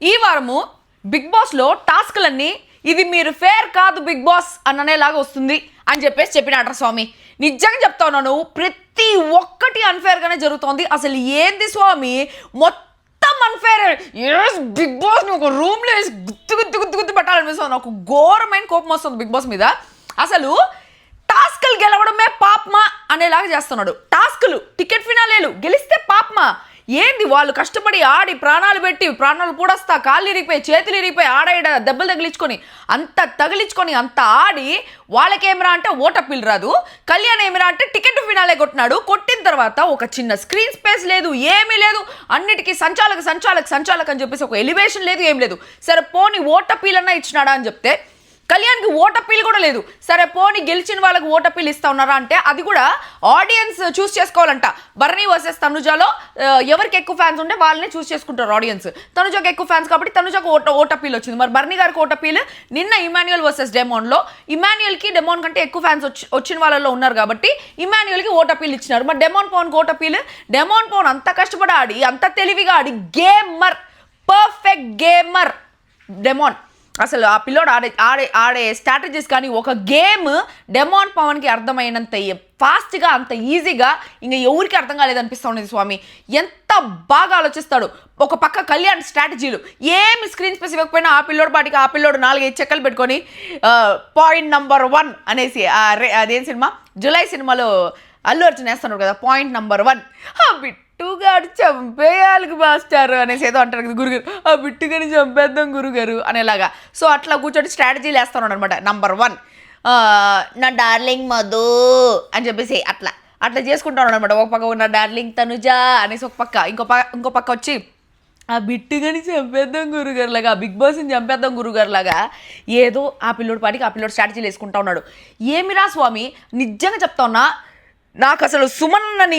ఈ వారము బిగ్ బాస్లో టాస్క్లన్నీ ఇది మీరు ఫేర్ కాదు బిగ్ బాస్ అనేలాగా వస్తుంది అని చెప్పినాడు స్వామి. నిజంగా చెప్తా ఉన్నాను, ప్రతి ఒక్కటి అన్ఫేర్గానే జరుగుతోంది. అసలు ఏంది స్వామి, మొత్తం అన్ఫేర్. బిగ్ బాస్ని ఒక రూమ్లో వేసి గుర్తు పెట్టాలనిపిస్తుంది. నాకు ఘోరమైన కోపం వస్తుంది బిగ్ బాస్ మీద. అసలు టాస్క్లు గెలవడమే పాపమా అనేలాగా చేస్తున్నాడు. టాస్క్లు, టికెట్ ఫినాలేలు గెలిస్తే పాపమా? ఏంది వాళ్ళు కష్టపడి ఆడి ప్రాణాలు పెట్టి, ప్రాణాలు పూడస్తా, కాళ్ళు ఇరిగిపోయి, చేతులు ఇరిగిపోయి, ఆడ దెబ్బలు తగిలించుకొని అంత ఆడి వాళ్ళకేమిరా అంటే ఓటప్పిల్ రాదు. కళ్యాణ్ ఏమిరా అంటే టికెట్ ఫినాలే కొట్టినాడు. కొట్టిన తర్వాత ఒక చిన్న స్క్రీన్ స్పేస్ లేదు, ఏమీ లేదు. అన్నిటికీ సంచాలక్ అని చెప్పేసి ఒక ఎలివేషన్ లేదు, ఏం లేదు. సరే పోనీ ఓటప్పీల్ అన్నా ఇచ్చినాడా అని చెప్తే కళ్యాణ్కి ఓటప్పీల్ కూడా లేదు. సరే పోనీ గెలిచిన వాళ్ళకి ఓటప్పీల్ ఇస్తా ఉన్నారా అంటే అది కూడా ఆడియన్స్ చూస్ చేసుకోవాలంట. బర్నీ వర్సెస్ తనుజాలో ఎవరికి ఎక్కువ ఫ్యాన్స్ ఉంటే వాళ్ళని చూస్ చేసుకుంటారు ఆడియన్స్. తనుజాకి ఎక్కువ ఫ్యాన్స్ కాబట్టి తనుజాకు ఓటప్పీల్ వచ్చింది. మరి బర్నీ గారికి ఓటప్పీల్ నిన్న ఇమాన్యుయల్ వర్సెస్ డెమోన్లో ఇమాన్యుయల్కి డెమోన్ కంటే ఎక్కువ ఫ్యాన్స్ వచ్చిన వాళ్ళలో ఉన్నారు కాబట్టి ఇమాన్యుయల్కి ఓటప్పీల్ ఇచ్చినారు. మరి డెమోన్ పవన్కి ఓటప్పీల్, డెమోన్ పవన్ అంత కష్టపడి ఆడి, అంత తెలివిగా ఆడి, గేమర్, పర్ఫెక్ట్ గేమర్ డెమోన్. అసలు ఆ పిల్లోడు ఆడే స్ట్రాటజీస్ కానీ ఒక గేమ్ డెమోన్ పవన్కి అర్థమైనంత ఫాస్ట్గా, అంత ఈజీగా ఇంకా ఎవరికి అర్థం కాలేదనిపిస్తూ ఉండేది స్వామి. ఎంత బాగా ఆలోచిస్తాడు. ఒక పక్క కళ్యాణ్ స్ట్రాటజీలు, ఏమి స్క్రీన్ స్పేస్ ఇవ్వకపోయినా ఆ పిల్లోడు పాటికి ఆ పిల్లోడు 4-5 చెక్కలు పెట్టుకొని పాయింట్ నెంబర్ 1 అనేసి అదేం సినిమా, జులై సినిమాలో అల్లు అర్జున్ వేస్తున్నాడు కదా, పాయింట్ నెంబర్ 1 బిట్టుగాడు చంపేయాలి మాస్టర్ అనేసి ఏదో అంటారు కదా గురుగారు, ఆ బిట్టుగాని చంపేద్దాం గురుగారు అనేలాగా. సో అట్లా కూర్చొని స్ట్రాటజీలు వేస్తున్నాడు అనమాట. నెంబర్ 1 నా డార్లింగ్ మధు అని చెప్పేసి అట్లా చేసుకుంటాను అనమాట. ఒక పక్క నా డార్లింగ్ తనుజా అనేసి ఒక పక్క, ఇంకో పక్క వచ్చి ఆ బిట్టుగాని చంపేద్దాం గురుగారు లాగా, బిగ్ బాస్ని చంపేద్దాం గురుగారు లాగా ఏదో ఆ పిల్లోడి పాటికి ఆ పిల్లోడు స్ట్రాటజీలు వేసుకుంటా ఉన్నాడు. ఏమిరా స్వామి, నిజంగా చెప్తా ఉన్నా, నాకు అసలు సుమన్నని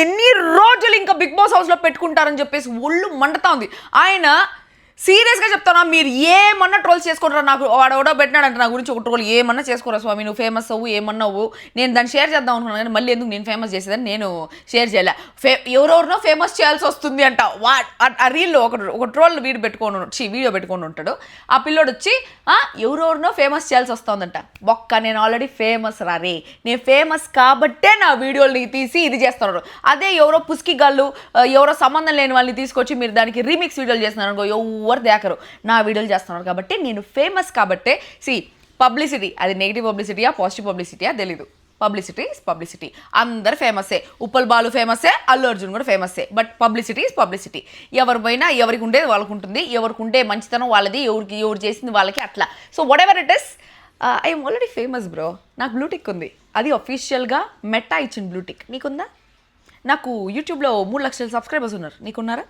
ఎన్ని రోజులు ఇంకా బిగ్ బాస్ హౌస్లో పెట్టుకుంటారని చెప్పేసి ఒళ్ళు మండుతా ఉంది. ఆయన సీరియస్గా చెప్తానా, మీరు ఏమన్నా ట్రోల్స్ చేసుకుంటారా, నాకు వాడు ఎవడో పెట్టినాడంటే నా గురించి ఒక ట్రోల్ ఏమన్నా చేసుకోరా స్వామి, నువ్వు ఫేమస్ అవ్వు ఏమన్నావు, నేను దాన్ని షేర్ చేద్దాం అనుకున్నాను కానీ మళ్ళీ ఎందుకు నేను ఫేమస్ చేసేదని నేను షేర్ చేయలే. ఎవరెవరినో ఫేమస్ చేయాల్సి వస్తుంది అంట. ఆ రీల్లో ఒక ట్రోల్ వీడియో పెట్టుకొని ఉంటాడు. ఆ పిల్లోడు వచ్చి ఎవరెవరినో ఫేమస్ చేయాల్సి వస్తుందంట. బొక్క, నేను ఆల్రెడీ ఫేమస్ రే, నేను ఫేమస్ కాబట్టే నా వీడియోని తీసి ఇది చేస్తున్నారు. అదే ఎవరో పుస్కి గాళ్ళు, ఎవరో సంబంధం లేని వాళ్ళని తీసుకొచ్చి మీరు దానికి రీమిక్స్ వీడియోలు చేస్తున్నారు అనుకో, ఎవరు దేకరు. నా వీడియోలు చేస్తున్నారు కాబట్టి నేను ఫేమస్ కాబట్టే. పబ్లిసిటీ, అది నెగిటివ్ పబ్లిసిటీయా పాజిటివ్ పబ్లిసిటీయా తెలీదు. Publicity is publicity. అందరు ఫేమస్సే, ఉప్పల్ బాలు ఫేమస్సే, అల్లు అర్జున్ కూడా ఫేమస్సే. But publicity is publicity. ఎవరి పోయినా ఎవరికి ఉండేది వాళ్ళకు ఉంటుంది, ఎవరికి ఉంటే మంచితనం వాళ్ళది, ఎవరు చేసింది వాళ్ళకి, అట్లా. So what ever it is, I'm already famous bro. నాకు బ్లూటిక్ ఉంది, అది అఫీషియల్గా మెటా ఇచ్చిన బ్లూటిక్. నీకుందా? నాకు యూట్యూబ్లో 3 లక్షల సబ్స్క్రైబర్స్ ఉన్నారు, నీకున్నారా?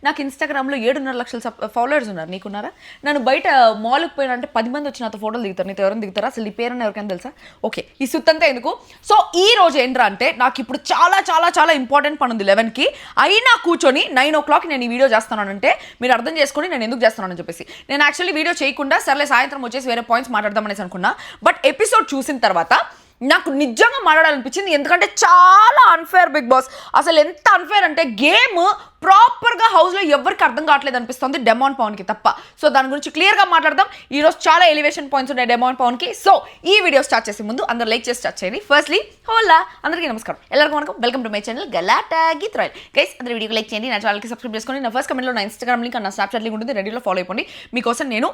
నాకు ఇన్స్టాగ్రామ్లో 7.5 లక్షల ఫాలోవర్స్ ఉన్నారు, నీకున్నారా? నన్ను బయట మాల్కి పోయినా అంటే 10 మంది వచ్చి నాతో ఫోటోలు దిగుతారు, నీతో ఎవరైనా దిగుతారా? అసలు నీ పేరున్న ఎవరికైనా తెలుసా? ఓకే, ఈ సుత్తంతా ఎందుకు. సో ఈ రోజు ఏంట్రా అంటే, నాకు ఇప్పుడు చాలా చాలా చాలా ఇంపార్టెంట్ పని ఉంది 11కి. అయినా కూర్చొని 9 o'clock నేను ఈ వీడియో చేస్తున్నానంటే మీరు అర్థం చేసుకొని నేను ఎందుకు చేస్తున్నానని చెప్పేసి. నేను యాక్చువల్లీ వీడియో చేయకుండా సర్లే సాయంత్రం వచ్చేసి వేరే పాయింట్స్ మాట్లాడదామనేసి అనుకున్నా. బట్ ఎపిసోడ్ చూసిన తర్వాత నాకు నిజంగా మాట్లాడాలనిపించింది. ఎందుకంటే చాలా అన్ఫేర్ బిగ్ బాస్. అసలు ఎంత అన్ఫేర్ అంటే గేమ్ ప్రాపర్గా హౌస్లో ఎవరికి అర్థం కావట్లేదు అనిపిస్తుంది, డెమోన్ పవన్కి తప్ప. సో దాని గురించి క్లియర్గా మాట్లాడదాం. ఈరోజు చాలా ఎలివేషన్ పాయింట్స్ ఉన్నాయి డెమోన్ పవన్కి. సో ఈ వీడియో స్టార్ట్ చేసే ముందు అందరూ లైక్ చేసి స్టార్ట్ చేయండి. ఫస్ట్లీ హోలా, అందరికీ నమస్కారం, ಎಲ್ಲರಿಗೂ వనకం, welcome to my channel Galatta Geeth Royal. Guys అందరూ వీడియోకి లైక్ చేయండి, నా ఛానల్కి సబ్స్క్రైబ్ చేసుకొని, నా ఫస్ట్ కమెంట్లో నా ఇన్స్టాగ్రామ్ లింక్, నా స్నాప్చాట్ లింక్ ఉంటుంది, రెడీలో ఫాలో అయిపోండి. మీకోసం నేను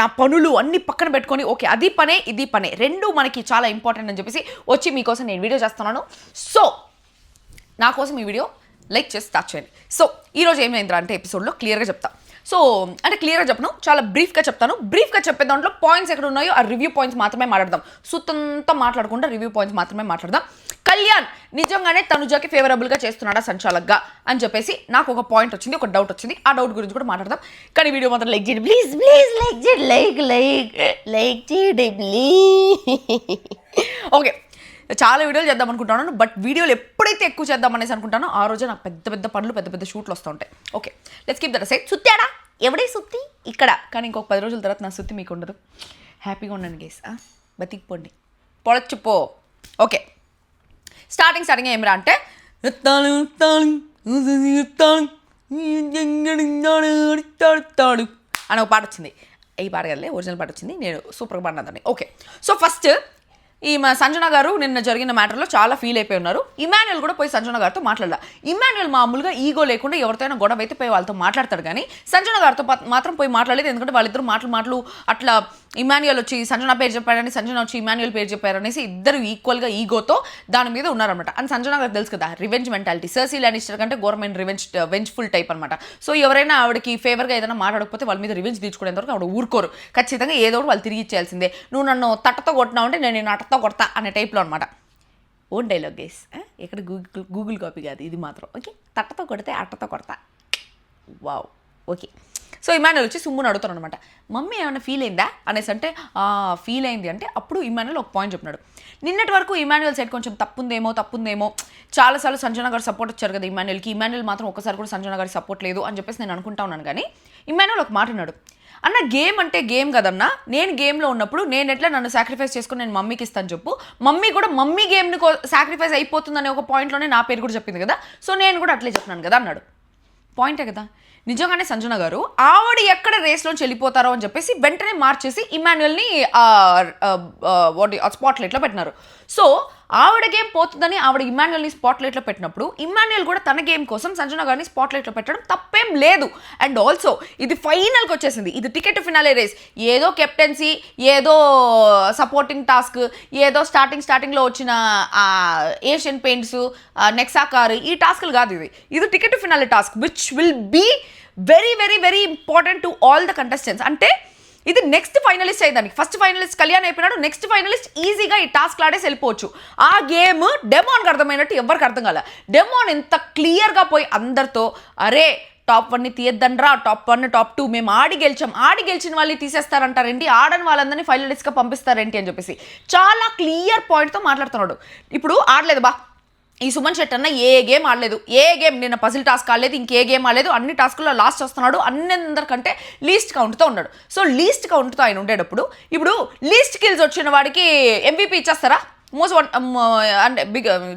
నా పనులు అన్ని పక్కన పెట్టుకొని, ఓకే అది పనే ఇది పనే రెండు మనకి చాలా ఇంపార్టెంట్ అని చెప్పేసి వచ్చి మీకోసం నేను వీడియో చేస్తున్నాను. సో నా కోసం ఈ వీడియో లైక్ చేసి స్టార్ట్ చేయండి. సో ఈరోజు ఏమైందిరా అంటే ఎపిసోడ్లో క్లియర్గా చెప్తా. సో అంటే క్లియర్గా చెప్పను, చాలా బ్రీఫ్గా చెప్తాను. బ్రీఫ్గా చెప్పే దాంట్లో పాయింట్స్ ఎక్కడ ఉన్నాయో ఆ రివ్యూ పాయింట్స్ మాత్రమే మాట్లాడదాం. సుత్తంతా మాట్లాడకుండా రివ్యూ పాయింట్స్ మాత్రమే మాట్లాడదాం. కళ్యాణ్ నిజంగానే తనుజాకి ఫేవరబుల్గా చేస్తున్నాడా సంచాలక్గా అని చెప్పేసి నాకు ఒక పాయింట్ వచ్చింది, ఒక డౌట్ వచ్చింది. ఆ డౌట్ గురించి కూడా మాట్లాడదాం. కానీ వీడియో మాత్రం లైక్ చేయండి ప్లీజ్, లైక్ చేయండి, లైక్ చేయండి ప్లీజ్. ఓకే, చాలా వీడియోలు చేద్దాం అనుకుంటున్నాను. బట్ వీడియోలు ఎప్పుడైతే ఎక్కువ చేద్దాం అనేసి అనుకుంటానో ఆ రోజే నాకు పెద్ద పెద్ద పనులు, పెద్ద పెద్ద షూట్లు వస్తూ ఉంటాయి. Okay, let's keep that aside. సుత్తాడా, ఎవడే సుత్తి ఇక్కడ. కానీ ఇంకొక 10 రోజుల తర్వాత నా సుత్తి మీకు ఉండదు. హ్యాపీగా ఉండండి గైస్, బతికిపోండి, పొడచ్చు పో. ఓకే, స్టార్టింగ్ ఏమిరా అంటే అని ఒక పాట వచ్చింది. ఈ పాట కదలే ఒరిజినల్ పాట వచ్చింది, నేను సూపర్గా పాడినదాన్ని. ఓకే, సో ఫస్ట్ ఈ మా సంజన గారు నిన్న జరిగిన మ్యాటర్లో చాలా ఫీల్ అయిపోయి ఉన్నారు. ఇమాన్యుయల్ కూడా పోయి సంజన గారితో మాట్లాడాల. ఇమాన్యుయల్ మామూలుగా ఈగో లేకుండా ఎవరితోనైనా గొడవ అయితే పోయి వాళ్ళతో మాట్లాడతాడు, కానీ సంజన గారితో మాత్రం పోయి మాట్లాడలేదు. ఎందుకంటే వాళ్ళిద్దరు మాటలు అట్లా ఇమాన్యుయల్ వచ్చి సంజన పేరు చెప్పారని, సంజన వచ్చి ఇమాన్యుయల్ పేరు చెప్పారనేసి ఇద్దరు ఈక్వల్గా ఈగోతో దాని మీద ఉన్నారనమాట. అని సంజన గారు తెలుసు కదా, రివెంజ్ మెంటాలిటీ. సర్సీ లానిస్టర్ కంటే గవర్నమెంట్ వెంజ్ఫుల్ టైప్ అనమాట. సో ఎవరైనా ఆవిడకి ఫేవర్గా ఏదైనా మాట్లాడకపోతే వాళ్ళ మీద రివెంజ్ తీర్చుకునేంత వరకు ఆవిడ ఊరుకోరు. ఖచ్చితంగా ఏదో ఒకటి వాళ్ళు తిరిగి ఇచ్చేయాల్సిందే. నువ్వు నన్ను తట్టతో కొట్టినావు అంటే నేను అట్టతో కొడతా అనే టైప్లో అనమాట. ఓన్ డైలాగ్ గైస్, ఇక్కడ గూగుల్ కాపీ కాదు ఇది మాత్రం. ఓకే, తట్టతో కొడితే అట్టతో కొడతా. Wow, okay. సో ఇమాన్యుయల్ వచ్చి సుమ్ముని అడుగుతాను అనమాట, మమ్మీ ఏమైనా ఫీల్ అయిందా అనేసి. అంటే ఫీల్ అయింది అంటే అప్పుడు ఇమాన్యుయల్ ఒక పాయింట్ చెప్పినాడు. నిన్నటి వరకు ఇమాన్యుయల్ సైడ్ కొంచెం తప్పుందేమో చాలాసార్లు సంజన గారు సపోర్ట్ వచ్చారు కదా ఇమాన్యుయల్కి. ఇమాన్యుయల్ మాత్రం ఒకసారి కూడా సంజన గారి సపోర్ట్ లేదు అని చెప్పేసి నేను అనుకుంటా ఉన్నాను. కానీ ఇమాన్యుయల్ ఒక మాట అన్నాడు, అన్న గేమ్ అంటే గేమ్ కదన్నా, నేను గేమ్లో ఉన్నప్పుడు నేను ఎట్లా నన్ను సాక్రిఫైస్ చేసుకుని నేను మమ్మీకి ఇస్తాను చెప్పు, మమ్మీ కూడా మమ్మీ గేమ్ని సాక్రిఫైస్ అయిపోతుందనే ఒక పాయింట్లోనే నా పేరు కూడా చెప్పింది కదా, సో నేను కూడా అట్లే చెప్పినాను కదా అన్నాడు. పాయింటే కదా. నిజంగానే సంజన గారు ఆవిడ ఎక్కడ రేస్లోంచి వెళ్ళిపోతారో అని చెప్పేసి వెంటనే మార్చేసి ఇమాన్యుయల్ని స్పాట్లైట్లో పెట్టినారు. సో ఆవిడ గేమ్ పోతుందని ఆవిడ ఇమాన్యుయల్ని స్పాట్లైట్లో పెట్టినప్పుడు ఇమాన్యుయల్ కూడా తన గేమ్ కోసం సంజన గారిని స్పాట్లైట్లో పెట్టడం తప్పేం లేదు. అండ్ ఆల్సో ఇది ఫైనల్కి వచ్చేసింది, ఇది టికెట్ ఫినాలే రేస్. ఏదో కెప్టెన్సీ, ఏదో సపోర్టింగ్ టాస్క్, ఏదో స్టార్టింగ్లో వచ్చిన ఏషియన్ పెయింట్స్, నెక్సా కార్, ఈ టాస్క్లు కాదు. ఇది ticket finale task which will be very very very important to all the contestants. అంటే ఇది నెక్స్ట్ ఫైనలిస్ట్ అయ్యేదానికి. ఫస్ట్ ఫైనలిస్ట్ కళ్యాణ్ అయిపోయినాడు, నెక్స్ట్ ఫైనలిస్ట్ ఈజీగా ఈ టాస్క్ ఆడేసి వెళ్ళిపోవచ్చు. ఆ గేమ్ డెమోన్కి అర్థమైనట్టు ఎవరికి అర్థం కాలే. డెమోన్ ఎంత క్లియర్గా పోయి అందరితో అరే టాప్ 1ని తీయద్దండ్రా, టాప్ 1 టాప్ 2 మేము ఆడి గెలిచిన వాళ్ళని తీసేస్తారంటారేంటి, ఆడని వాళ్ళందరినీ ఫైనలిస్ట్గా పంపిస్తారేంటి అని చెప్పేసి చాలా క్లియర్ పాయింట్తో మాట్లాడుతున్నాడు. ఇప్పుడు ఆడలేదు బా ఈ సుమన్ శెట్టి అన్న, ఏ గేమ్ ఆడలేదు, నిన్న పజిల్ టాస్క్ ఆడలేదు, ఇంకే గేమ్ ఆడలేదు, అన్ని టాస్కుల్లో లాస్ట్ వస్తున్నాడు, అందరికంటే లీస్ట్ కౌంట్తో ఉన్నాడు. సో లీస్ట్ కౌంట్తో ఆయన ఉండేటప్పుడు ఇప్పుడు లీస్ట్ కిల్స్ వచ్చిన వాడికి MVP ఇచ్చేస్తారా? అంటే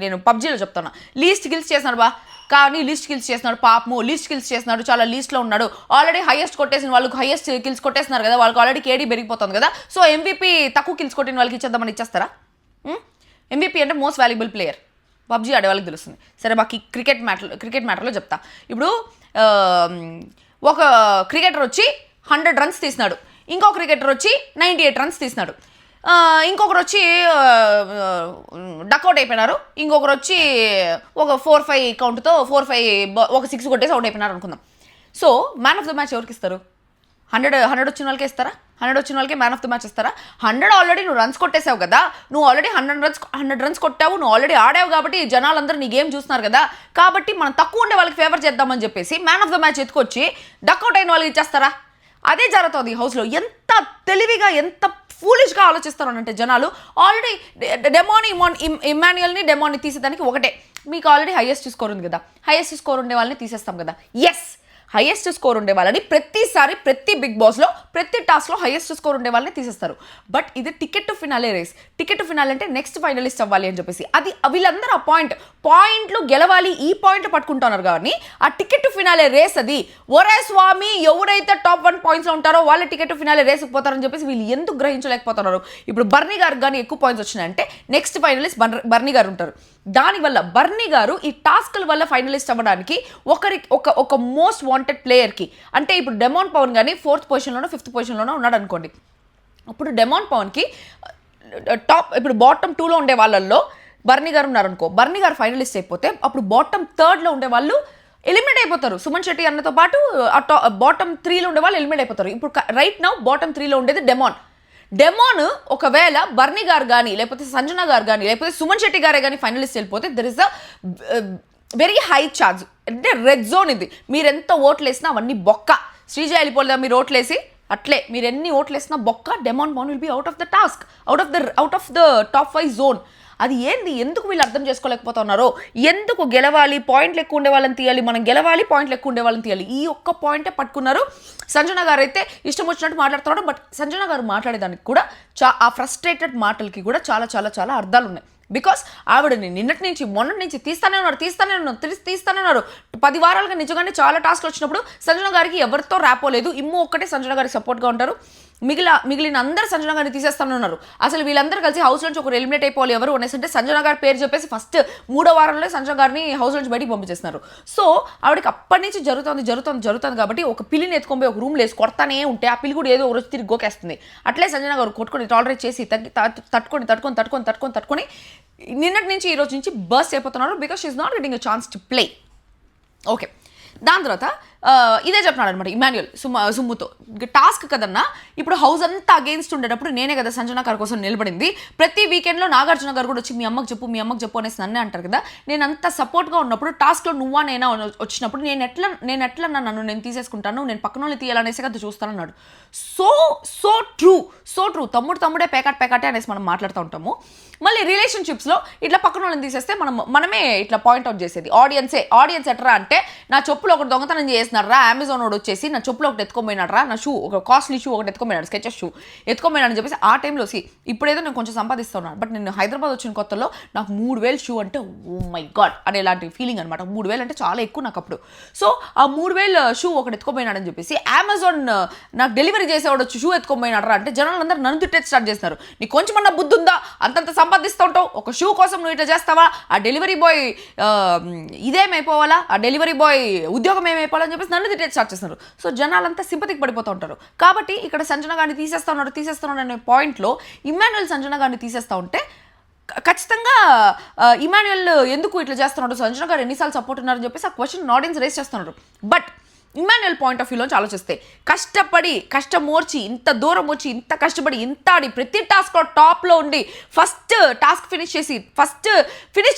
నేను పబ్జీలో చెప్తున్నా, లీస్ట్ కిల్స్ చేస్తున్నాడు బా, కానీ లీస్ట్ కిల్స్ చేస్తున్నాడు పాపము, లీస్ట్ కిల్స్ చేస్తున్నాడు, చాలా లీస్ట్లో ఉన్నాడు. ఆల్రెడీ హైయెస్ట్ కొట్టేసిన వాళ్ళకి హైయెస్ట్ కిల్స్ కొట్టేస్తున్నారు కదా, వాళ్ళకి ఆల్రెడీ కేడీ పెరిగిపోతుంది కదా, సో MVP తక్కువ కిల్స్ కొట్టిన వాళ్ళకి ఇచ్చేద్దామని ఇచ్చేస్తారా? MVP అంటే మోస్ట్ వాల్యుబుల్ ప్లేయర్, పబ్జీ ఆడే వాళ్ళకి తెలుస్తుంది. సరే బాకి క్రికెట్ మ్యాటర్లో చెప్తా. ఇప్పుడు ఒక క్రికెటర్ వచ్చి 100 రన్స్ తీసినాడు, ఇంకో క్రికెటర్ వచ్చి 98 రన్స్ తీసినాడు, ఇంకొకరు వచ్చి డక్అవుట్ అయిపోయినారు, ఇంకొకరు వచ్చి ఒక 4-5 కౌంట్తో 4-5 ఒక 6 కొట్టేసి అవుట్ అయిపోయినారు అనుకుందాం. So man of the match ఎవరికి ఇస్తారు? 100 వచ్చిన వాళ్ళకే ఇస్తారా? 100 వచ్చిన వాళ్ళకే మ్యాన్ ఆఫ్ ద మ్యాచ్ ఇస్తారా? 100 ఆల్రెడీ నువ్వు రన్స్ కొట్టేసావు కదా, నువ్వు ఆల్రెడీ 100 రన్స్ కొట్టావు, నువ్వు ఆల్రెడీ ఆడావు కాబట్టి జనాలందరూ నీ గేమ్ చూస్తున్నారు కదా, కాబట్టి మనం తక్కువ ఉండే వాళ్ళకి ఫేవర్ చేద్దామని చెప్పేసి మ్యాన్ ఆఫ్ ద మ్యాచ్ ఎత్తుకొచ్చి డక్అవుట్ అయిన వాళ్ళకి ఇచ్చేస్తారా? అదే జరుగుతుంది ఈ హౌస్లో. ఎంత తెలివిగా ఎంత ఫూలిష్గా ఆలోచిస్తారు అంటే జనాలు. ఆల్రెడీ ఇమాన్యుయల్ని తీసేదానికి ఒకటే, మీకు ఆల్రెడీ హైయెస్ట్ స్కోర్ ఉంది కదా, హైయెస్ట్ స్కోర్ ఉండే వాళ్ళని తీసేస్తాం కదా. ఎస్, హైయెస్ట్ స్కోర్ ఉండే వాళ్ళని ప్రతిసారి ప్రతి బిగ్ బాస్లో ప్రతి టాస్క్లో హైయెస్ట్ స్కోర్ ఉండే వాళ్ళని తీసేస్తారు. బట్ ఇది ticket to finale race. Ticket to finale అంటే నెక్స్ట్ ఫైనలిస్ట్ అవ్వాలి అని చెప్పేసి, అది వీళ్ళందరూ ఆ పాయింట్లు గెలవాలి, ఈ పాయింట్లు పట్టుకుంటున్నారు. కానీ ఆ టికెట్ టు ఫినాలే రేస్ అది ఒరే స్వామి, ఎవరైతే టాప్ 1 పాయింట్స్లో ఉంటారో వాళ్ళ టికెట్ టు ఫినాలే రేస్కి పోతారని చెప్పేసి వీళ్ళు ఎందుకు గ్రహించలేకపోతున్నారు? ఇప్పుడు బర్నీ గారికి కానీ ఎక్కువ పాయింట్స్ వచ్చినాయంటే నెక్స్ట్ ఫైనలిస్ట్ బర్నీ గారు ఉంటారు. దానివల్ల బర్నీ గారు ఈ టాస్క్ల వల్ల ఫైనలిస్ట్ అవ్వడానికి ఒక మోస్ట్ వాంటెడ్ ప్లేయర్కి, అంటే ఇప్పుడు డెమాన్ పవన్ కానీ 4th పొజిషన్లోనో 5th పొజిషన్లోనో ఉన్నాడు అనుకోండి. అప్పుడు డెమాన్ పవన్కి టాప్ ఇప్పుడు బాటమ్ 2లో ఉండే వాళ్ళల్లో బర్నీ గారు ఉన్నారనుకో, బర్నీ గారు ఫైనలిస్ట్ అయిపోతే అప్పుడు బాటమ్ 3ర్డ్లో ఉండే వాళ్ళు ఎలిమినేట్ అయిపోతారు. సుమన్ శెట్టి అన్నతో పాటు బాటమ్ 3లో ఉండే వాళ్ళు ఎలిమినేట్ అయిపోతారు. ఇప్పుడు రైట్ నౌ బాటమ్ 3లో ఉండేది డెమాన్ ఒకవేళ బర్నీ గారు కానీ లేకపోతే సంజన గారు కానీ లేకపోతే సుమన్ శెట్టి గారే కానీ ఫైనలిస్ట్ వెళ్ళిపోతే there is a very high chance. అంటే రెడ్ జోన్ ఇది. మీరు ఎంత ఓట్లు వేసినా అవన్నీ బొక్క. శ్రీజ వెళ్ళిపోలేదా మీరు ఓట్లేసి? అట్లే మీరు ఎన్ని ఓట్లు వేసినా బొక్క. Demon Pavan will be out of the task, out of the top 5 zone. అది ఏంది, ఎందుకు వీళ్ళు అర్థం చేసుకోలేకపోతున్నారో? ఎందుకు గెలవాలి, పాయింట్లు ఎక్కువ ఉండే వాళ్ళని తీయాలి, మనం గెలవాలి, పాయింట్లు ఎక్కువ ఉండే వాళ్ళని తీయాలి, ఈ ఒక్క పాయింటే పట్టుకున్నారు. సంజన గారు అయితే ఇష్టం వచ్చినట్టు మాట్లాడుతున్నాడు. బట్ సంజన గారు మాట్లాడేదానికి కూడా ఆ ఫ్రస్ట్రేటెడ్ మాటలకి కూడా చాలా చాలా చాలా అర్థాలు ఉన్నాయి. బికాస్ ఆవిడని నిన్నటి నుంచి మొన్నటి నుంచి తీస్తానే ఉన్నారు 10 వారాలుగా నిజంగానే చాలా టాస్క్లు వచ్చినప్పుడు సంజన గారికి ఎవరితో ర్యాపోలేదు. ఇమ్ము ఒక్కటే సంజన గారికి సపోర్ట్గా ఉంటారు. మిగిలిన అందరూ సంజన గారిని తీసేస్తానున్నారు. అసలు వీళ్ళందరూ కలిసి హౌస్ నుంచి ఒకరు ఎలిమినేట్ అయిపోవాలి ఎవరు అనేసి అంటే సంజన గారి పేరు చెప్పేసి ఫస్ట్ 3వ వారంలో సంజన గారిని హౌస్ నుంచి బయటికి పంపించేస్తున్నారు. సో ఆవిడకి అప్పటి నుంచి జరుగుతుంది కాబట్టి ఒక పిల్లిని ఎత్తుకొని ఒక రూమ్లో వేసి కొడతానే ఉంటే ఆ పిల్లి కూడా ఏదో రోజు తిరిగి గోకేస్తుంది. అట్లే సంజన గారు కొట్టుకొని టాలరేట్ చేసి తట్టుకొని నిన్నటి నుంచి ఈ రోజు నుంచి బర్స్ట్ అయిపోతున్నారు. Because she is not getting a chance to play. Okay, దాని తర్వాత ఇదే చెప్తున్నాడు అనమాట ఇమాన్యుయల్ సుమ్ముతో. టాస్క్ కదన్నా, ఇప్పుడు హౌస్ అంతా అగేన్స్ట్ ఉండేటప్పుడు నేనే కదా సంజన గారి కోసం నిలబడింది. ప్రతి వీకెండ్లో నాగార్జున గారు కూడా వచ్చి మీ అమ్మకి చెప్పు అనేసి నన్నే అంటారు కదా. నేను అంత సపోర్ట్గా ఉన్నప్పుడు టాస్క్లో నువ్వా నేనా వచ్చినప్పుడు నేను ఎట్లా నన్ను తీసేసుకుంటాను, నేను పక్కన వాళ్ళు తీయాలనేసి కదా చూస్తానన్నాడు. So true. తమ్ముడే పేకాటే అనేసి మనం మాట్లాడుతూ ఉంటాము. మళ్ళీ రిలేషన్షిప్స్లో ఇట్లా పక్కన వాళ్ళని తీసేస్తే మనమే ఇట్లా పాయింట్అవుట్ చేసేది ఆడియన్స్ ఎట్రా అంటే నా చెప్పులు ఒకటి దొంగతనం చేసినారా, అమెజాన్ వాడు వచ్చేసి నా చెప్పులు ఒకటి ఎత్తుకోపోయినారా, నా షూ ఒక కాస్ట్లీ షూ ఒకటి ఎత్తుకోపోయినాడు, స్కెచెస్ షూ ఎత్తుకోపోయినాడు అని చెప్పేసి ఆ టైంలో ఇప్పుడేదో నేను కొంచెం సంపాదిస్తున్నాను. బట్ నేను హైదరాబాద్ వచ్చిన కొత్తలో నాకు 3000 షూ అంటే ఓ మై గాడ్ అనేలాంటి ఫీలింగ్ అనమాట. 3000 అంటే చాలా ఎక్కువ నాకు అప్పుడు. సో ఆ 3000 షూ ఒకటి ఎత్తుకోపోయినాడని చెప్పేసి అమెజాన్ నాకు డెలివరీ చేసేవాడు వచ్చి షూ ఎత్తుకోపోయినాడరా అంటే జనాలందరూ నన్ను తిట్టే స్టార్ట్ చేస్తున్నారు. నీకు కొంచెమన్నా బుద్ధి ఉందా, అంతంత సంపాదిస్తూ ఉంటావు, ఒక షూ కోసం నువ్వు ఇట్లా చేస్తావా, ఆ డెలివరీ బాయ్ ఇదేమైపోవాలా, ఆ డెలివరీ బాయ్ ఉద్యోగం ఏమైపోవాలని చెప్పేసి నన్ను తిట్టే స్టార్ట్ చేస్తున్నారు. సో జనాలంతా సింపతికి పడిపోతూ ఉంటారు. కాబట్టి ఇక్కడ సంజన గారిని తీసేస్తున్నాడు అనే పాయింట్లో ఇమాన్యుయల్ సంజన గారిని తీసేస్తూ ఉంటే ఖచ్చితంగా ఇమాన్యుయల్ ఎందుకు ఇట్లా చేస్తున్నాడు, సంజన గారు ఎన్నిసార్లు సపోర్ట్ ఉన్నారని చెప్పేసి ఆ క్వశ్చన్ ఆడియన్స్ రేస్ చేస్తున్నారు. బట్ ఇమాన్యుయల్ పాయింట్ ఆఫ్ వ్యూలోంచి ఆలోచిస్తే కష్టమోర్చి ఇంత దూరం వచ్చి ఇంత కష్టపడి ఇంత ఆడి ప్రతి టాస్క్లో టాప్లో ఉండి ఫస్ట్ టాస్క్ ఫినిష్